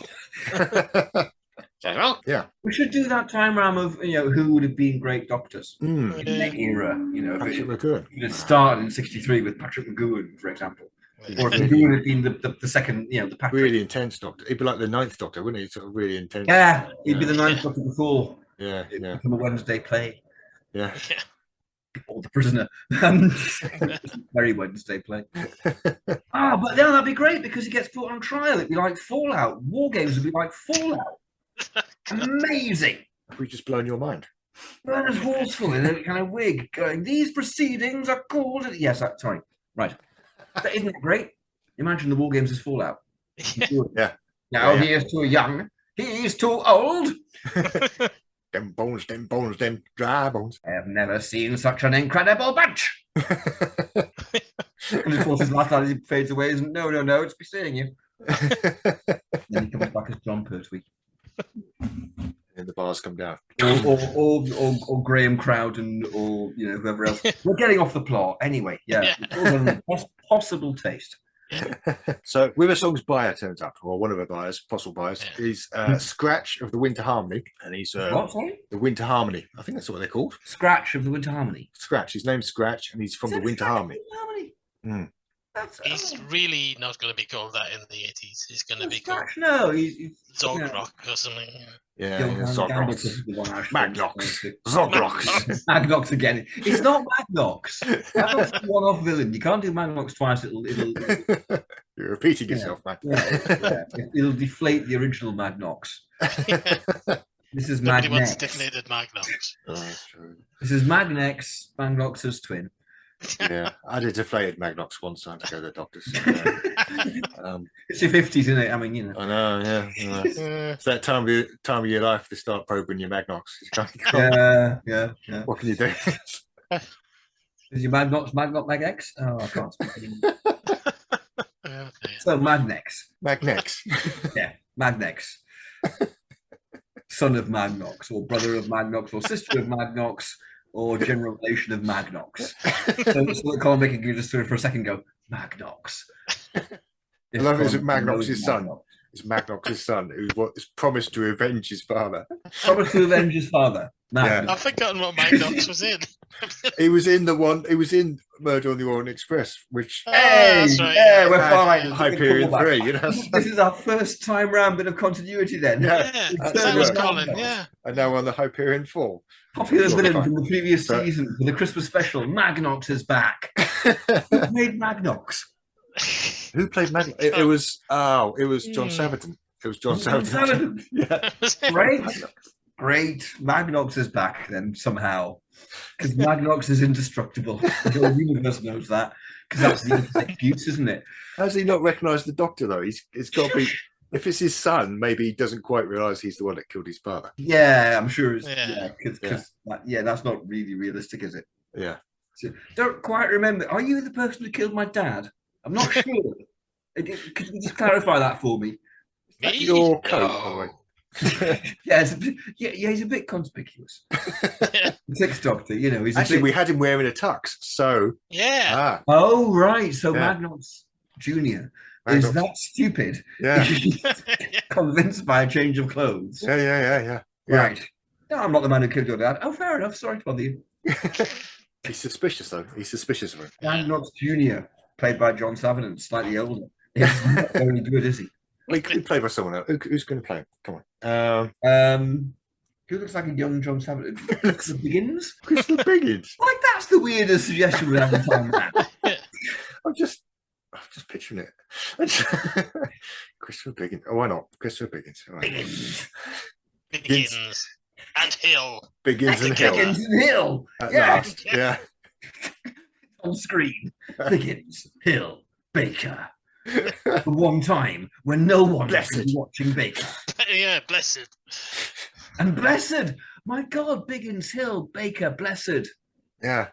Yeah. We should do that time ram of who would have been great doctors in that era. If it had started in '63 with Patrick McGowan, for example. Or if he would have been the second, the Patrick. Really intense Doctor. He'd be like the ninth Doctor, wouldn't he? Sort of really intense. Yeah, he'd be the ninth Doctor before. Yeah. Become a Wednesday play. Yeah. Or the prisoner. Very Wednesday play. But then that'd be great because he gets put on trial. It'd be like Fallout. War games would be like Fallout. Amazing. Have we just blown your mind? Bernard Horsfall in a kind of wig going, these proceedings are called. Yes, sorry. Right. But isn't it great? Imagine the war games as Fallout. Yeah. Now he is too young. He is too old. Them bones, them dry bones. I have never seen such an incredible bunch. And of course, his last line as he fades away isn't, no, it's be seeing you. Then he comes back as John Pertwee. And the bars come down. Or Graham Crowden, or whoever else. We're getting off the plot anyway. Yeah. It's all in the best possible taste. So Withersong's buyer turns up, or one of her buyers, possible buyers, is Scratch of the Winter Harmony, and he's What, sorry? the Winter Harmony. I think that's what they're called. Scratch of the Winter Harmony. Scratch. His name's Scratch, and he's from the Winter Harmony. He's really not going to be called that in the 80s. He's going to be called Scratch. No, he's Zogrock or something. Yeah, Magnox. Zogrox. Magnox again. It's not Magnox. Magnox is a one-off villain. You can't do Magnox twice. It'll You're repeating yourself, man. It'll deflate the original Magnox. This is Nobody Magnex. wants deflated Magnox. Oh, that's true. This is Magnex, Magnox's twin. Yeah, I did deflated Magnox one time to go to the doctors. It's your 50s, isn't it? I mean, I know, yeah. It's that time of your life to start probing your Magnox. Yeah. What can you do? Is your Magnox Magnex? Oh, I can't speak anymore. Okay. So Magnex. Magnex. Yeah, Magnex. Son of Magnox, or brother of Magnox, or sister of Magnox, or general relation of Magnox. So that Colin Baker can just for a second go, Magnox. I love it. Is it Magnox's son? It's Magnox's son who was promised to avenge his father. Promised to avenge his father. Yeah. I've forgotten what Magnox was in. He was in Murder on the Orient Express, which That's right. Yeah, we're fine. Hyperion IV, This is our first time round bit of continuity then. Yeah, that was right. Colin, yeah. And now on the Hyperion IV. Popular villain from the previous season for the Christmas special. Magnox is back. Who made Magnox? Who played Magnox? It was John Saverton. It was John Saverton. Yeah. Great. Magnox is back then somehow. Because Magnox is indestructible. The whole universe knows that. Because that's the excuse, isn't it? How does he not recognise the Doctor though? It's got to be. If it's his son, maybe he doesn't quite realise he's the one that killed his father. Yeah, I'm sure. That's not really realistic, is it? Yeah. So, don't quite remember. Are you the person who killed my dad? I'm not sure. Could you just clarify that for me? That's your coat, by the way. He's a bit conspicuous. The Sixth Doctor, he's actually we had him wearing a tux, so Yeah. Oh right, so Yeah. Magnox Junior is that stupid? Yeah. Convinced by a change of clothes. Yeah. Right. No, I'm not the man who killed your dad. Oh, fair enough. Sorry to bother you. He's suspicious though. He's suspicious of him. Magnox Junior, played by John Saverton, slightly older. He's not very good, is he? Well, he could be played by someone else. Who's going to play him? Come on. Who looks like a young John Saverton? Crystal Biggins? Crystal Biggins. Like that's the weirdest suggestion we've ever time around. I'm just picturing it. Christopher Biggins. Oh, why not? Christopher Biggins. All right. Biggins and Hill. Biggins and Hill. Biggins and Hill. At Yeah. last. Yeah. On screen. Biggins, Hill, Baker. The one time when no one was watching Baker. Yeah, blessed. And blessed. My God, Biggins, Hill, Baker, blessed. Yeah.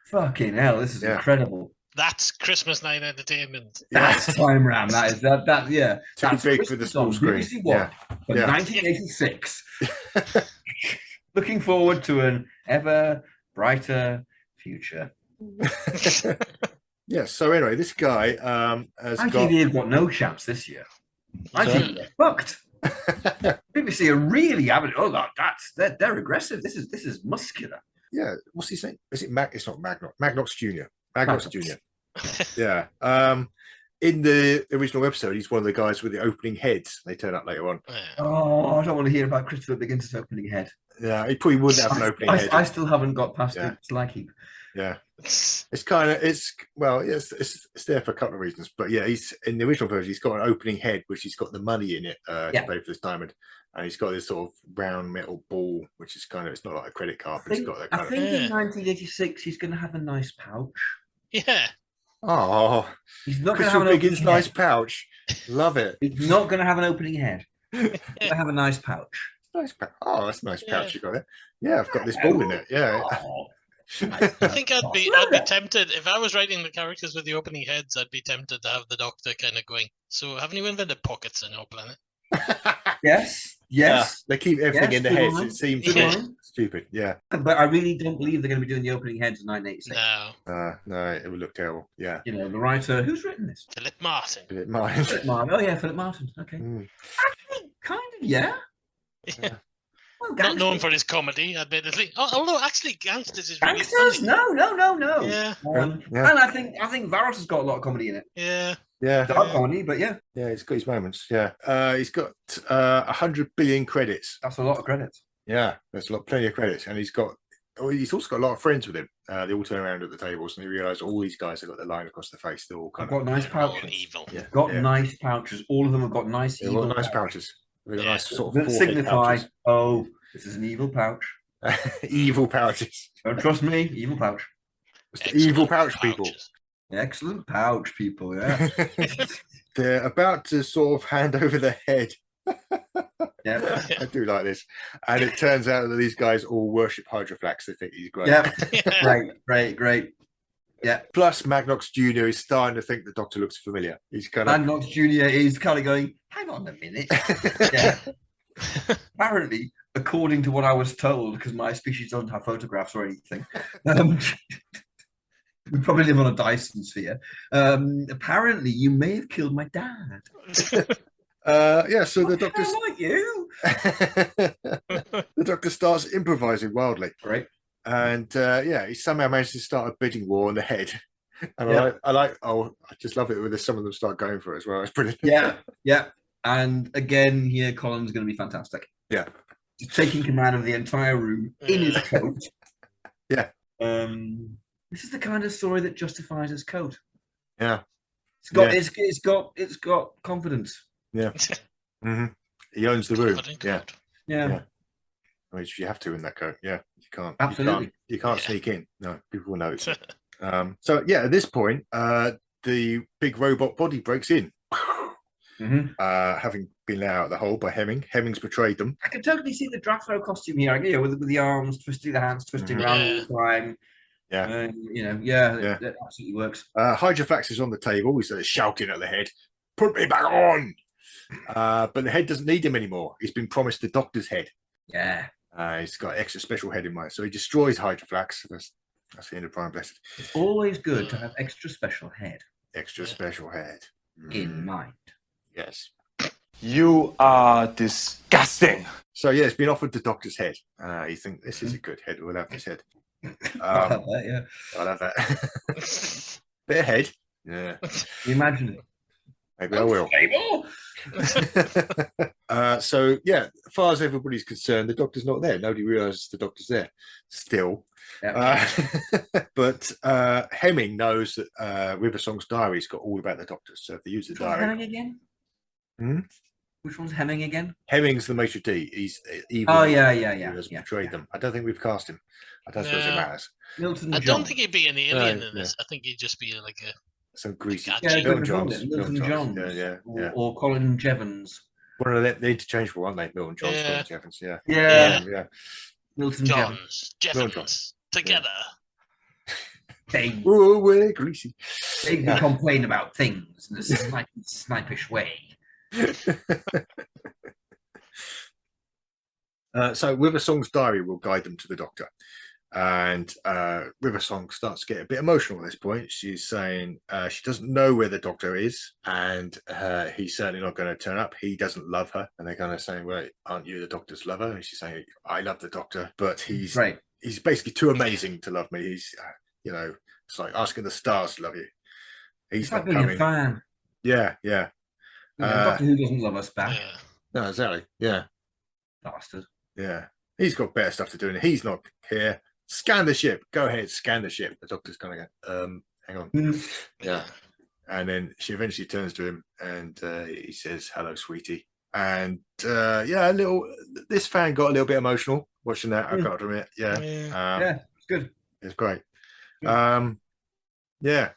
Fucking hell, this is incredible. That's Christmas night entertainment. That's time ram. That is that. Yeah, Too that's big for the small screen. BBC One for 1986. Looking forward to an ever brighter future. Yeah. So anyway, this guy has ITV have got no chance this year. I think they're fucked. BBC are really having. Oh, they're aggressive. This is muscular. Yeah. What's he saying? Is it It's not Magnox. Magnox Junior. Magnox Junior. Yeah. in the original episode, he's one of the guys with the opening heads. They turn up later on. Yeah. Oh, I don't want to hear about Christopher Biggins' opening head. Yeah, he probably wouldn't have an opening head. I still haven't got past Yeah. the slag heap. Yeah, it's there for a couple of reasons, but yeah, he's in the original version. He's got an opening head, which he's got the money in it to pay for this diamond, and he's got this sort of round metal ball, which is it's not like a credit card, but it's got that I kind think of. in 1986 he's going to have a nice pouch. Yeah. Oh, He's not going to Christopher have an Biggins' opening nice head. pouch. Love it. He's not going to have an opening head. He's going to have a nice pouch. Nice pouch. Oh, that's a nice pouch Yeah. you got there. Yeah, I've got this ball in it. Yeah. Oh, I think I'd be tempted if I was writing the characters with the opening heads. I'd be tempted to have the Doctor kind of going. So, haven't you invented pockets on your planet? yes. Yeah, they keep everything Yes, in the good heads. line. It seems Good line. stupid. Yeah. But I really don't believe they're going to be doing the opening heads in 1986. No. No, it would look terrible. Yeah. You know, the writer, who's written this? Philip Martin. Philip Martin. Philip Martin. Oh, yeah, Philip Martin. Okay. Actually, kind of, yeah. Yeah. Well, Not known for his comedy, admittedly. Although, actually, Gangsters is really Gangsters? funny. No. Yeah. Yeah. And I think Varos has got a lot of comedy in it. Yeah. Yeah. Dark comedy, but yeah. Yeah, he's got his moments. Yeah. He's got 100 billion credits. That's a lot of credits. Yeah, there's plenty of credits. And he's also got a lot of friends with him. They all turn around at the tables and they realise all these guys have got the line across the face. They're all I've kind got nice They're all pouches. evil. Yeah. Got nice pouches. All of them have got nice They've evil got nice pouches. pouches. They've got Yeah. nice sort of That forehead signify, pouches. oh, this is an evil pouch. Evil pouches. Don't trust me, evil pouch. It's the evil Excellent pouch people. pouches. Excellent pouch, people, yeah. They're about to sort of hand over the head. yeah. I do like this. And it turns out that these guys all worship Hydroflax. They think he's great. Yeah. Great. Yeah. Plus, Magnox Jr. is starting to think the Doctor looks familiar. He's kind of. Magnox Jr. is kind of going, hang on a minute. yeah. Apparently, according to what I was told, because my species doesn't have photographs or anything, we probably live on a Dyson sphere. Apparently, you may have killed my dad. Yeah, so the Doctor. I like you. The Doctor starts improvising wildly. Right. And he somehow managed to start a bidding war on the head. And Yeah. I just love it when some of them start going for it as well. It's brilliant. Yeah. And again, here, Colin's going to be fantastic. Yeah. He's taking command of the entire room in his coat. Yeah. This is the kind of story that justifies his coat. Yeah. It's got confidence. Yeah. Mm-hmm. He owns the room. Confident Yeah. coat. Yeah. Which you have to in that coat. Yeah. You can't. Absolutely. You can't sneak in. No, people will know it's. So yeah, at this point, the big robot body breaks in. Having been let out of the hole by Hemming. Hemming's betrayed them. I can totally see the draft throw costume here, with the arms twisting, the hands twisting around all the time. Yeah. That absolutely works. Hydroflax is on the table. He's shouting at the head, "Put me back on!" But the head doesn't need him anymore. He's been promised the Doctor's head. Yeah. He's got extra special head in mind, so he destroys Hydroflax. That's the end of Prime Blessed. It's always good to have extra special head Extra special head in mind. Yes. You are disgusting. So yeah, it's been offered the Doctor's head. You think this is a good head? We'll have this head. I love that, yeah. I'll have that. Bit of head. Yeah. Imagine it. Maybe I will. So yeah, as far as everybody's concerned, the Doctor's not there. Nobody realizes the Doctor's there still. Yeah. But Hemming knows that River Song's diary's got all about the Doctor. So if they use the Which one's diary, Hemming again? Hmm? Which one's Hemming again? Hemming's the Maitre D. He's evil. Oh, He yeah. has betrayed them. I don't think we've cast him. I don't suppose it No. matters. Milton I Johns. don't think he'd be an alien No, in this. I think he'd just be like a. Some greasy. Yeah, Milton good Johns. Milton Johns. Yeah. Or Colin Jeavons. One of them, they're interchangeable, aren't they? Milton Johns, Yeah. Colin Jeavons. Yeah. Yeah. Milton Jeavons. Johns, Milton Jeffens, together. They Oh, we're greasy. complain about things in a snipish way. So River Song's diary will guide them to the Doctor. And River Song starts to get a bit emotional at this point. She's saying she doesn't know where the Doctor is, and he's certainly not going to turn up. He doesn't love her, and they're kind of saying, "Well, aren't you the Doctor's lover?" And she's saying, "I love the Doctor, but he's basically too amazing to love me. He's, it's like asking the stars to love you. He's It's like not being coming. a fan. Yeah. Doctor Who doesn't love us back. Yeah. No, exactly. Yeah. Bastard. Yeah. He's got better stuff to do. And he's not here. Scan the ship. Go ahead, scan the ship. The Doctor's kind of go, hang on. Yeah. And then she eventually turns to him and he says, "Hello, sweetie." And this fan got a little bit emotional watching that. I got to admit. Yeah. It's good. It's great. Yeah.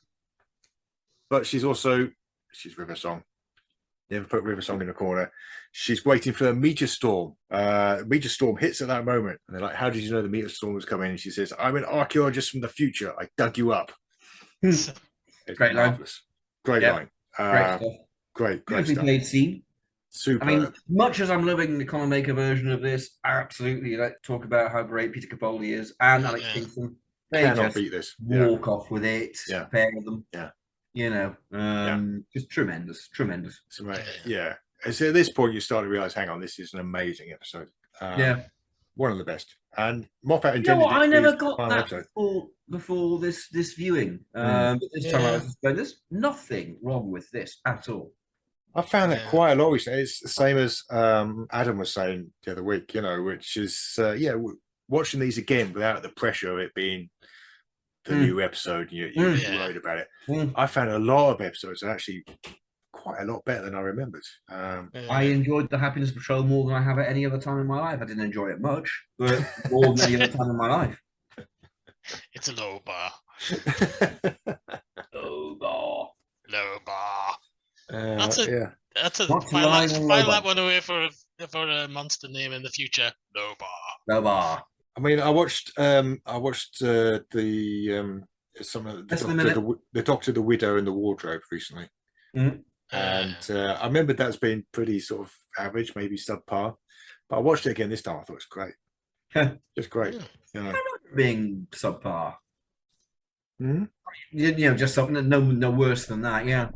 But she's River Song. Never put River Song in the corner. She's waiting for a meteor storm. Meteor storm hits at that moment. And they're like, "How did you know the meteor storm was coming?" And she says, "I'm an archaeologist from the future. I dug you up." It's Great marvelous. Great line. Great stuff. Great Beautifully stuff. played scene. Super. I mean, much as I'm loving the Colin Baker version of this, I absolutely like talk about how great Peter Capaldi is and Alex Kingston. They Cannot just beat this. walk off with it. Yeah. Pair of them. Yeah. You know, just tremendous. So, right. Yeah. So at this point, you start to realize, hang on, this is an amazing episode. One of the best. And Moffat intended I it to never be got the that episode. before this viewing. But this time I was just going, there's nothing wrong with this at all. I found that quite a lot recently. It's the same as Adam was saying the other week, which is, watching these again without the pressure of it being the new episode, you're worried about it. I found a lot of episodes are actually quite a lot better than I remembered. I enjoyed the Happiness Patrol more than I have at any other time in my life. I didn't enjoy it much, but more than any other time in my life. It's a low bar. Low bar. Low bar. That's file that one away for a monster name in the future. Low bar. Low bar. I mean, I watched the Doctor, the Widow, and the Wardrobe recently, and I remember that's been pretty sort of average, maybe subpar. But I watched it again this time. I thought it was great, just great. Being subpar. Just something no worse than that. Yeah.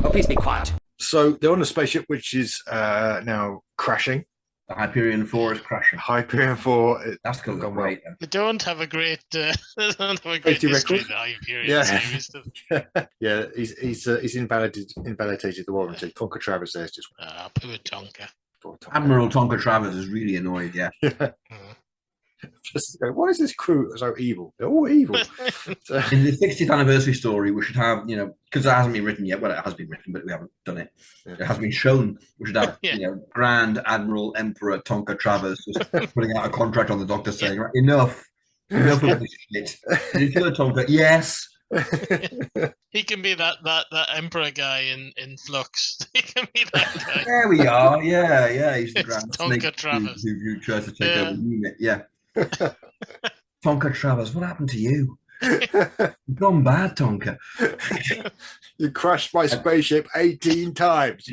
Oh, please be quiet. So they're on a spaceship which is now crashing. The Hyperion IV is crashing. Hyperion IV. That's going to go great. They don't have a great, history record. in the Hyperion series. He's invalidated the warranty. Tonka Travers there's just poor Tonka. Admiral Tonka Travers is really annoyed. Yeah. Just why is this crew so evil? They're all evil. In the 60th anniversary story, we should have, because it hasn't been written yet. Well, it has been written, but we haven't done it. It has been shown. We should have, Grand Admiral Emperor Tonka Travers just putting out a contract on the Doctor saying, right, enough of this shit. Did you kill Tonka? Yes. He can be that Emperor guy in Flux. He can be that guy. There we are. Yeah. He's the Grand Tonka Snake Travers. who tries to take over the unit. Yeah. Tonka Travers, what happened to you? You've gone bad, Tonka. You crashed my spaceship 18 times.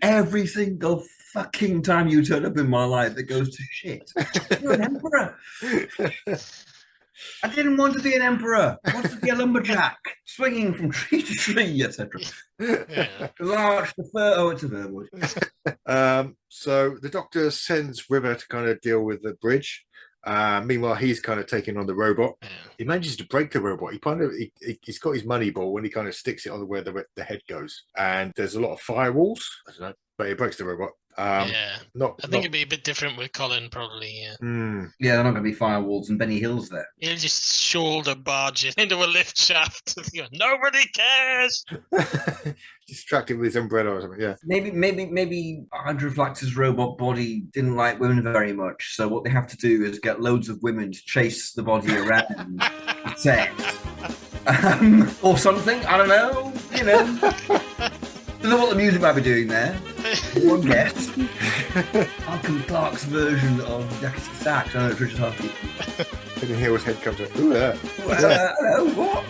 Every single fucking time you turn up in my life, it goes to shit. You're an emperor. I didn't want to be an emperor. I wanted to be a lumberjack, swinging from tree to tree, etc. Large the fur. Oh, it's a verwood. So the Doctor sends River to kind of deal with the bridge. Meanwhile, he's kind of taking on the robot. He manages to break the robot. He's got his money ball when he kind of sticks it on where the head goes. And there's a lot of firewalls. I don't know, but he breaks the robot. I think it'd be a bit different with Colin, probably. Yeah, they're not going to be firewalls and Benny Hill's there. He'll just shoulder barge it into a lift shaft. Nobody cares. Distract him with his umbrella or something. Yeah. Maybe Hydroflax's robot body didn't like women very much. So what they have to do is get loads of women to chase the body around the set, or something. I don't know. Don't know what the music might be doing there. One guess. Malcolm Clark's version of Yakety Sax. I know it's Richard Hartley. Benny Hill's head comes up. Ooh, hello, what?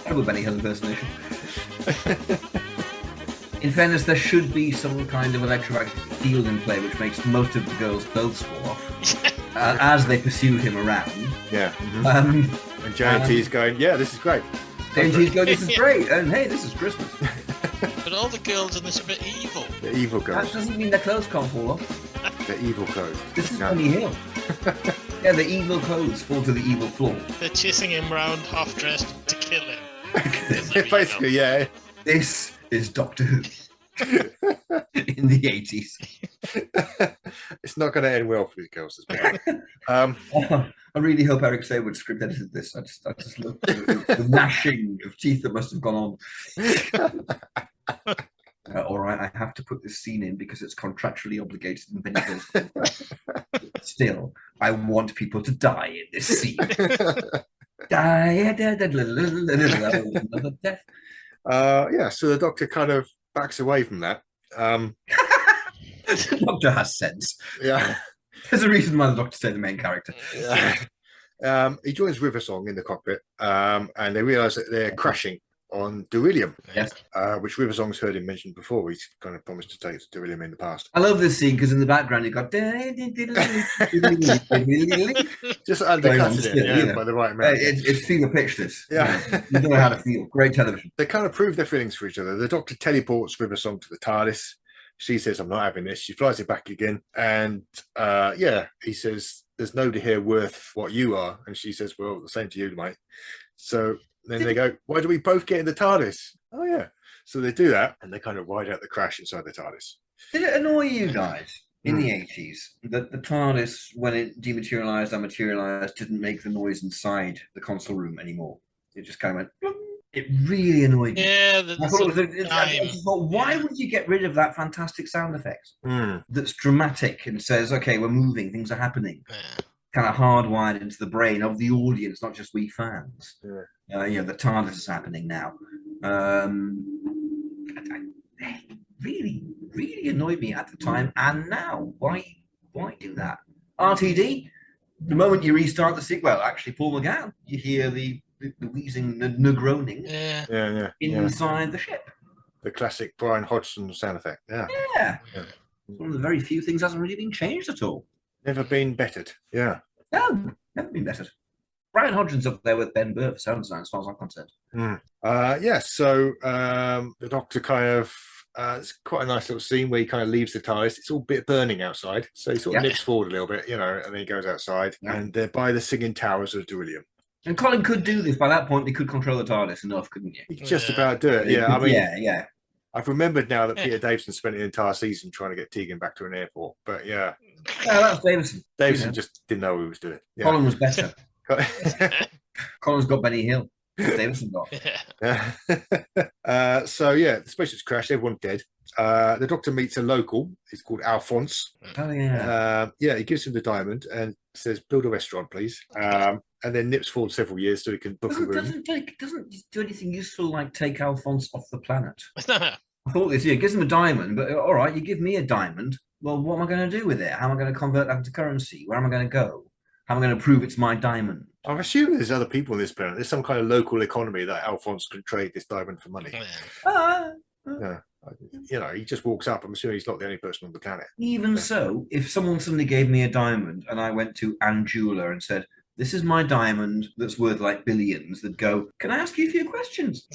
Terrible Benny Hill impersonation. In fairness, there should be some kind of electromagnetic field in play which makes most of the girls' clothes fall off as they pursue him around. Yeah. And JT's going, yeah, this is great. JNT's go, this is great, and hey, this is Christmas. But all the girls in this are a bit evil. The evil That girls. doesn't mean their clothes can't fall off. The evil clothes. This is No. Benny Hill. Yeah, the evil clothes fall to the evil floor. They're chasing him round half-dressed to kill him. There's the Basically, yeah. This is Doctor Who in the 80s. It's not going to end well for these girls. I really hope Eric Saywood script edited this. I just love the gnashing of teeth that must have gone on. All right, I have to put this scene in because it's contractually obligated in Benny Hill's. Still, I want people to die in this scene. Die, another death. Yeah, so the Doctor kind of backs away from that. The Doctor has sense. Yeah. There's a reason why the Doctor's the main character. Yeah. He joins Riversong in the cockpit, and they realise that they're crashing on Beryllium, Yes. which Riversong's heard him mention before. He's kind of promised to take Beryllium in the past. I love this scene because in the background you've got Just undercutting still, it, yeah, you know. by the right amount. It's feel a pitch this. Yeah. You don't know how to feel. Great television. They kind of prove their feelings for each other. The Doctor teleports Riversong to the TARDIS. She says, I'm not having this. She flies it back again. And he says, there's nobody here worth what you are. And she says, well, the same to you, mate. So then they go, why do we both get in the TARDIS? Oh, yeah. So they do that, and they kind of ride out the crash inside the TARDIS. Did it annoy you guys in the 80s that the TARDIS, when it dematerialized or materialized, didn't make the noise inside the console room anymore? It just kind of went, "Plum." It really annoyed me. Yeah, I thought, why would you get rid of that fantastic sound effect that's dramatic and says, okay, we're moving, things are happening, kind of hardwired into the brain of the audience, not just we fans. The TARDIS is happening now. Really, really annoyed me at the time and now. Why do that? RTD, the moment you restart the sequel, actually, Paul McGann, you hear the wheezing, the groaning inside the ship. The classic Brian Hodgson sound effect. Yeah. One of the very few things hasn't really been changed at all. Never been bettered. Yeah. No, never been bettered. Brian Hodgson's up there with Ben Burtt for sound design, as far as I'm concerned. So the Doctor kind of, it's quite a nice little scene where he kind of leaves the TARDIS. It's all a bit burning outside. So he sort of lips forward a little bit, and then he goes outside. And they're by the singing towers of Beryllium. And Colin could do this. By that point, they could control the TARDIS enough, couldn't you? He could just about do it. Yeah, I mean, I've remembered now that Peter Davison spent the entire season trying to get Tegan back to an airport. But yeah. That's Davison. Davison just didn't know what he was doing. Yeah. Colin was better. Colin's got Benny Hill. Davison got. The spaceship's crashed. Everyone's dead. The Doctor meets a local. He's called Alphonse. Oh yeah. He gives him the diamond and says, "Build a restaurant, please." And then nips forward several years so he can book a room. Doesn't do anything useful like take Alphonse off the planet. I thought this. Gives him a diamond, but all right, you give me a diamond. Well, what am I going to do with it? How am I going to convert that into currency? Where am I going to go? How am I going to prove it's my diamond? I'm assuming there's other people on this planet. There's some kind of local economy that Alphonse can trade this diamond for money. He just walks up. I'm assuming he's not the only person on the planet. Even so, if someone suddenly gave me a diamond and I went to Ann Jeweler and said, this is my diamond that's worth like billions, they'd go, can I ask you a few questions?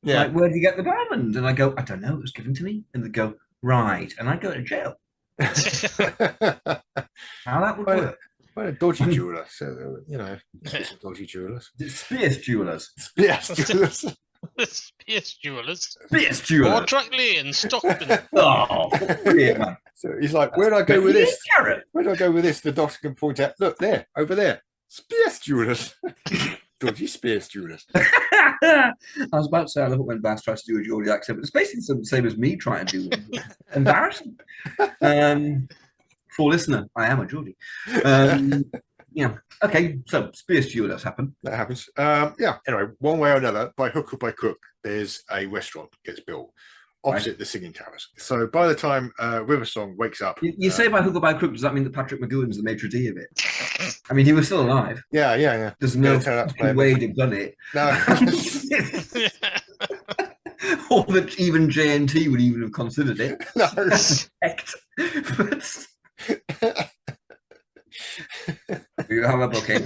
Like, where do you get the diamond? And I go, I don't know, it was given to me. And they'd go, right. And I'd go to jail. How that would work. Well, a dodgy jeweler. So, some dodgy jewelers. Spears Jewelers. Spears Jewelers. Spears Jewelers. Spears Jewelers. Or Track Lane, Stockton. Brilliant, man. So he's like, where do I go with this? Where do I go with this? The Doctor can point out, look, there, over there. Spears Jewelers. Dodgy Spears Jewelers. I was about to say, I love it when Bass tries to do a Geordie accent, but it's basically the same as me trying to do it. Embarrassing. For listener, I am a Geordie. Okay, so Spears Jewelers happen. That happens. Anyway, one way or another, by hook or by crook, there's a restaurant gets built opposite the singing towers. So by the time Riversong wakes up... You say by hook or by crook, does that mean that Patrick McGowan's the maitre d' of it? I mean, he was still alive. Yeah. There's no way to have done it. No. Or that even JNT would even have considered it. No. You have a bouquet.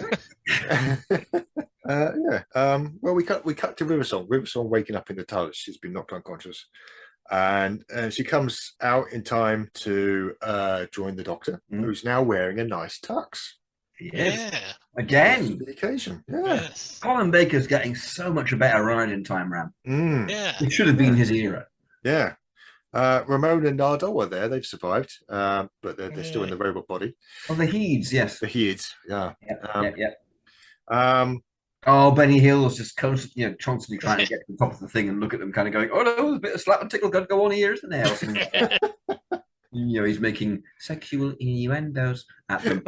Well, we cut to Riversong. Riversong waking up in the TARDIS. She's been knocked unconscious, and she comes out in time to join the Doctor, who's now wearing a nice tux. Yes. Yeah. Again, The occasion. Yeah. Yes. Colin Baker's getting so much a better ride in Time Ram. Yeah. It should have been his era. Yeah. Ramon and Nardo are there. They've survived, but they're still in the robot body. Oh, the Heeds, yes. The Heeds, yeah. Oh, Benny Hill was just constantly trying to get to the top of the thing and look at them, kind of going, "Oh no, there's a bit of slap and tickle going to go on here, isn't there?" Or something like that. He's making sexual innuendos at them.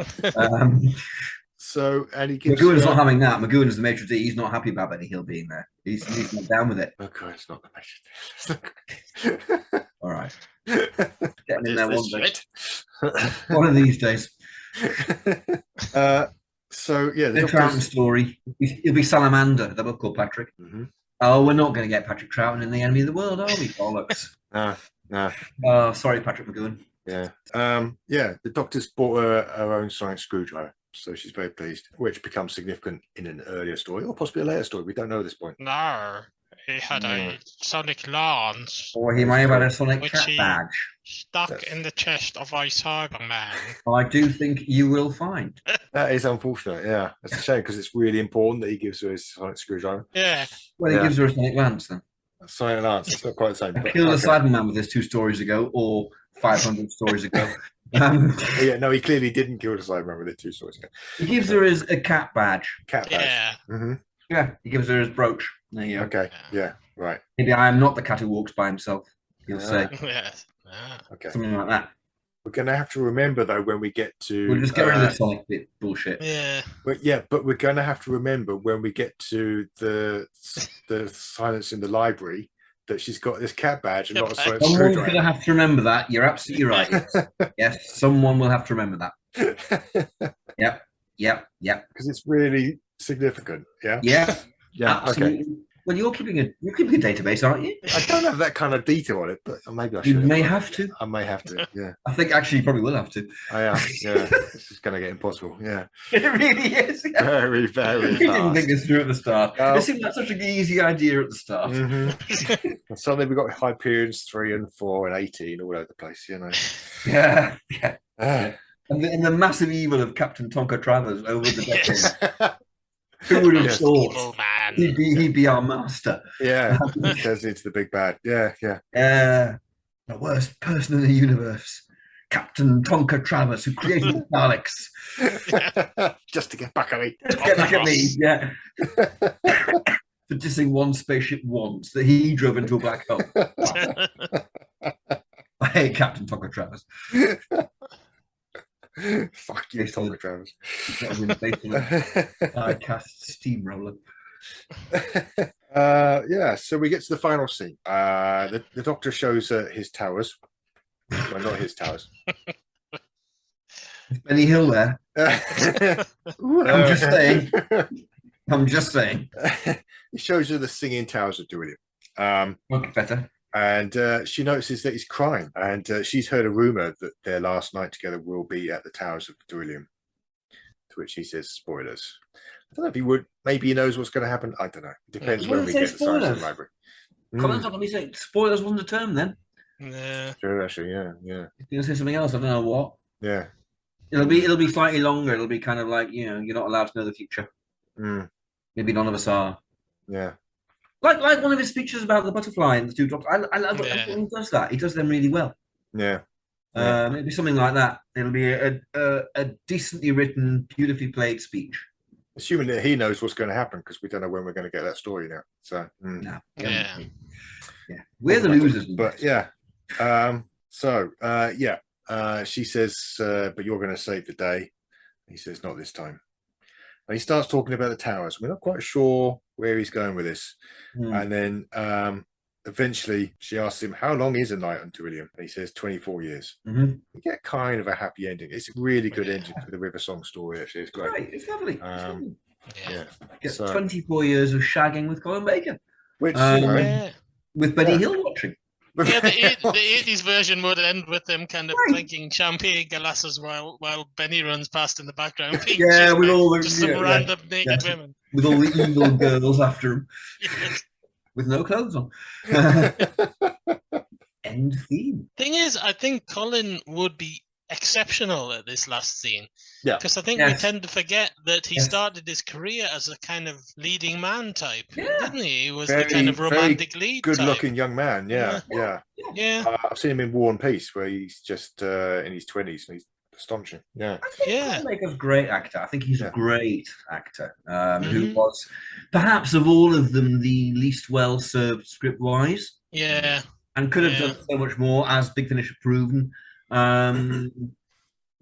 So, and he gives. McGowan's not having that. McGowan is the maitre d'. He's not happy about Benny Hill being there. He's not down with it. Oh God, it's not the maitre d'. All right, getting in there one day. One of these days. So yeah, the Troughton story. It'll be Salamander. They're both called Patrick. Oh, we're not going to get Patrick Troughton in the Enemy of the World, are we? Bollocks. No. Oh, sorry, Patrick McGowan. Yeah. The Doctor's bought her own sonic screwdriver, so she's very pleased, which becomes significant in an earlier story, or possibly a later story. We don't know at this point. No, he had a sonic lance. Or he may have had a sonic cat badge. Stuck in the chest of a Cyberman. I do think you will find. That is unfortunate, yeah. It's a shame because it's really important that he gives her his sonic screwdriver. Yeah. Well, he gives her a sonic lance then. Sonic lance, it's not quite the same. I killed a Cyberman with this 2 stories ago, or 500 stories ago. He clearly didn't kill the Cyberman with it 2 stories ago. He gives her a cat badge. Cat badge. Yeah. Yeah, he gives her his brooch. There you go. Okay, yeah, right. Maybe I am not the cat who walks by himself, he'll say. Yes. Okay. Something like that. We're going to have to remember, though, when we get to... We'll just get rid of the sonic bit bullshit. Yeah. But we're going to have to remember when we get to the silence in the library that she's got this cat badge and not a sonic Someone's screwdriver. going to have to remember that. You're absolutely right. Yes, someone will have to remember that. Yep. Because it's really significant, yeah? Yeah, absolutely. Okay. Well, you're keeping a database, aren't you? I don't have that kind of detail on it, but maybe I should. You may have to. I may have to, yeah. I think actually you probably will have to. I am, yeah. This is going to get impossible, yeah. It really is. Yeah. Very, very You didn't think this through at the start. It seemed like such an easy idea at the start. And suddenly we've got Hyperions 3 and 4 and 18 all over the place, you know. Yeah. And the massive evil of Captain Tonka Travers over the decades. Who would have thought he'd be our master? Yeah, he turns into the big bad. Yeah. The worst person in the universe, Captain Tonka Travers, who created the Daleks. Just to get back at me. Get back at me, yeah. For dissing one spaceship once that he drove into a black hole. I hate Captain Tonka Travers. Fuck you, Tonka Travers. I cast steamroller. So we get to the final scene. The Doctor shows his towers. Well, not his towers. Is Benny Hill there? I'm just saying. He shows her the singing towers of Duilium. Look better. And she notices that he's crying, and she's heard a rumor that their last night together will be at the towers of Duilium. To which he says, "Spoilers." I don't know if he would. Maybe he knows what's going to happen. I don't know. It depends when we get the signs in the library. Colin's not going to be saying spoilers wasn't a term then. Yeah. Sure, actually, yeah. He's going to say something else. I don't know what. Yeah. It'll be slightly longer. It'll be kind of like, you're not allowed to know the future. Maybe none of us are. Yeah. Like one of his speeches about the butterfly and the 2 doctors. I love when he does that. He does them really well. Yeah. Maybe something like that. It'll be a decently written, beautifully played speech. Assuming that he knows what's going to happen, because we don't know when we're going to get that story now. So no. Yeah. We're the losers. But she says, but you're going to save the day. He says, not this time. And he starts talking about the towers. We're not quite sure where he's going with this. And then eventually she asks him, how long is a night on Duilium? And he says 24 years. You get kind of a happy ending. It's a really good ending for the River Song story, actually. It's great. It's lovely. Get 24 years of shagging with Colin Baker. Which, with Benny Hill watching. Yeah, the 80s version would end with them kind of clinking champagne glasses while Benny runs past in the background. Yeah, with all the just some random naked women. With all the evil girls after him. Yes. With no clothes on. End theme. Thing is, I think Colin would be exceptional at this last scene. Yeah. Because I think we tend to forget that he started his career as a kind of leading man type, didn't he? He was the kind of romantic lead good-looking young man, Yeah. I've seen him in War and Peace, where he's just in his 20s, and he's astonishing. Yeah. I think Colin Baker's a great actor. I think he's a great actor, who was, perhaps of all of them, the least well-served script-wise. Yeah. And could have done so much more, as Big Finish have proven. One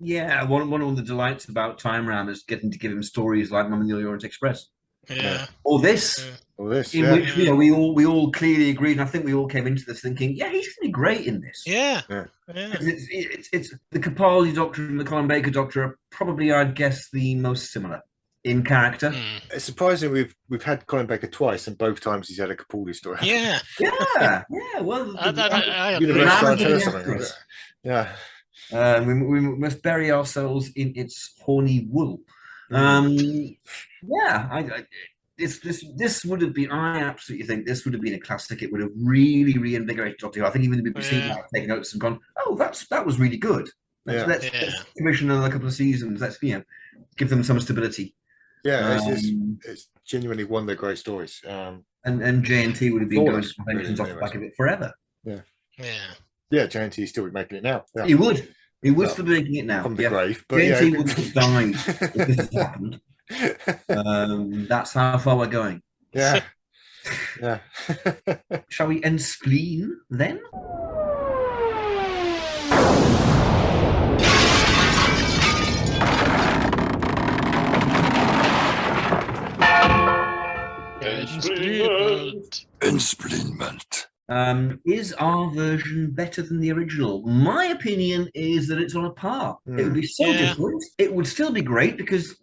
of the delights about Time Ram is getting to give him stories like Mum and the Orient Express. Yeah. Or this. In which we all clearly agreed, and I think we all came into this thinking, he's going to be great in this. Yeah. It's the Capaldi Doctor and the Colin Baker Doctor are probably, I'd guess, the most similar in character. It's surprising we've had Colin Baker twice, and both times he's had a Capaldi story. Yeah. Well, we must bury ourselves in its horny wool. This would have been. I absolutely think this would have been a classic. It would have really reinvigorated Doctor Who. I think even the BBC might have taken notes and gone, "Oh, that was really good. Let's commission another couple of seasons. Let's give them some stability." Yeah, it's genuinely one of their great stories. And JNT would have been going conventions off the back of it forever. Yeah, JNT still be making it now. Yeah. He would. He would still be making it now from the grave. But JNT wouldn't have died if this had happened. That's how far we're going. Yeah. Shall we end spleen then? Ensplenment. Is our version better than the original? My opinion is that it's on a par. It would be so different. It would still be great because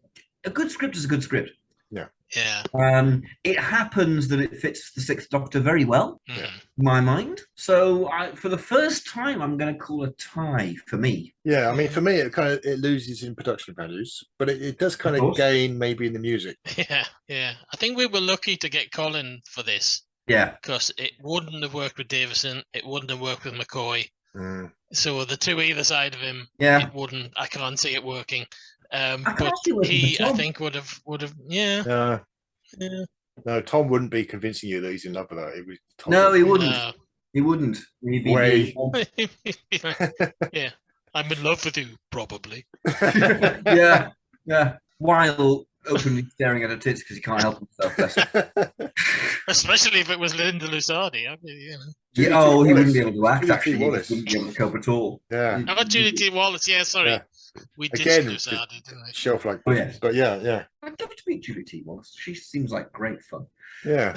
a good script is a good script. Yeah. It happens that it fits the Sixth Doctor very well, in my mind. So for the first time, I'm going to call a tie for me. Yeah, I mean, for me, it loses in production values, but it does kind of gain maybe in the music. Yeah. I think we were lucky to get Colin for this. Yeah. Because it wouldn't have worked with Davison. It wouldn't have worked with McCoy. So the two either side of him, it wouldn't. I can't see it working. But he, I think, would have. No, Tom wouldn't be convincing you that he's in love with her. He wouldn't. He wouldn't. Yeah, I'm in love with you, probably. Yeah. While openly staring at her tits because he can't help himself. Especially if it was Linda Lusardi. I mean, he wouldn't be able to act. Actually, he wouldn't be able to cope at all. Yeah. How about Julie T. Wallace? Yeah, sorry. Yeah. We did Lusardi, didn't we? Shelf like this. But yeah. I'd love to meet Julie T. Wallace. She seems like great fun. Yeah.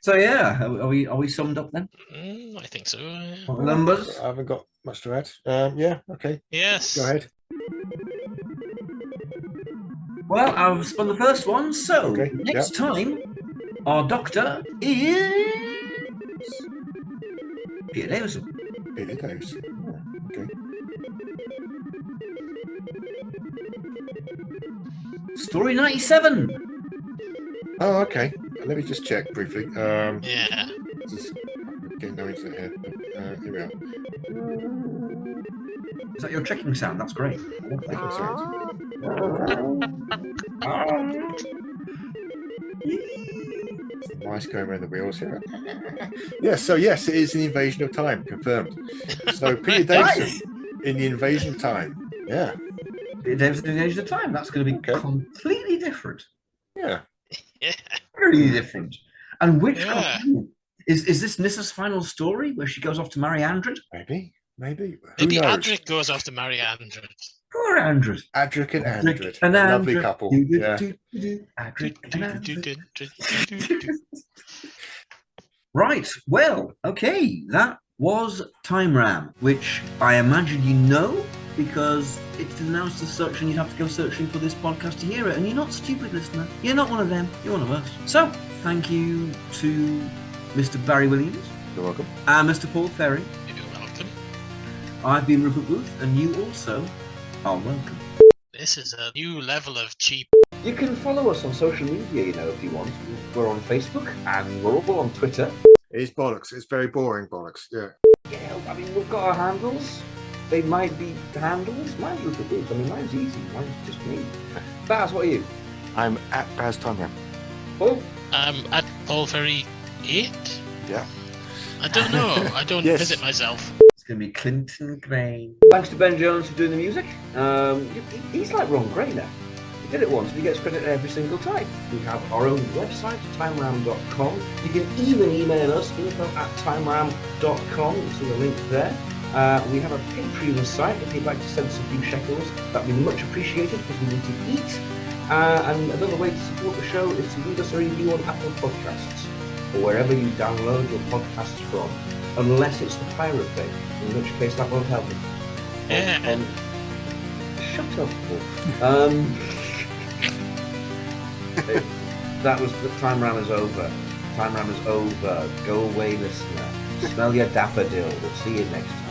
So are we summed up then? I think so. Numbers? I haven't got much to add. Yeah. Okay. Yes. Go ahead. Well, I've spun the first one, so next time our Doctor is Peter Davison. Peter Davison. Okay. Story 97. Oh, okay. Let me just check briefly. Just getting no into here. Here we are. Is that your checking sound? That's great. Checking sounds. The mice going around the wheels here. Yes, it is an invasion of time, confirmed. So Peter Davison in the invasion of time. Yeah. Peter Davison in the invasion of time. That's going to be completely different. Yeah. Very different. And which is this Nissa's final story where she goes off to marry Andred? Maybe. Maybe Adric goes off to marry Andred. Poor Andred. Adric and Andred. And lovely couple. Adric and Andred. Right. Well, okay. That was Time Ram, which I imagine you know because it's announced as such and you'd have to go searching for this podcast to hear it. And you're not stupid, listener. You're not one of them. You're one of us. So, thank you to Mr. Barry Williams You're welcome. And Mr. Paul Ferry. You're welcome. I've been Rupert Booth, and you also are welcome. This is a new level of cheap. You can follow us on social media, if you want. We're on Facebook, and we're all on Twitter. It's bollocks. It's very boring bollocks. Yeah. Yeah, I mean, we've got our handles. They might be handles. Mine's Rupert Booth. I mean, mine's easy. Mine's just me. Baz, what are you? I'm at Baz Tongram. Paul? I'm at Paul Ferry 8. Yeah. I don't know. I don't Yes. visit myself. It's going to be Clinton Gray. Thanks to Ben Jones for doing the music. He's like Ron Gray now. He did it once and he gets credit every single time. We have our own website, timeram.com. You can even email us, info@timeram.com. You see the link there. We have a Patreon site if you'd like to send us a few shekels. That'd be much appreciated because we need to eat. And another way to support the show is to leave us a review on Apple Podcasts or wherever you download your podcasts from, unless it's the pirate thing, in which case that won't help us. Yeah. Shut up, Paul. That was the Time Ram is over. Time Ram is over. Go away, listener. Smell your daffodil. We'll see you next time.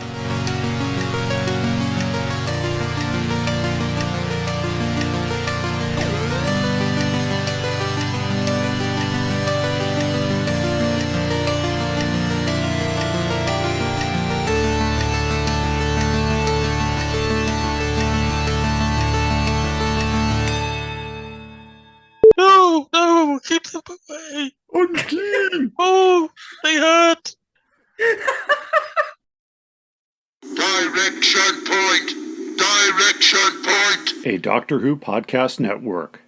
No, keep them away. Unclean. Oh, they hurt. Direction point. Direction point. A Doctor Who podcast network.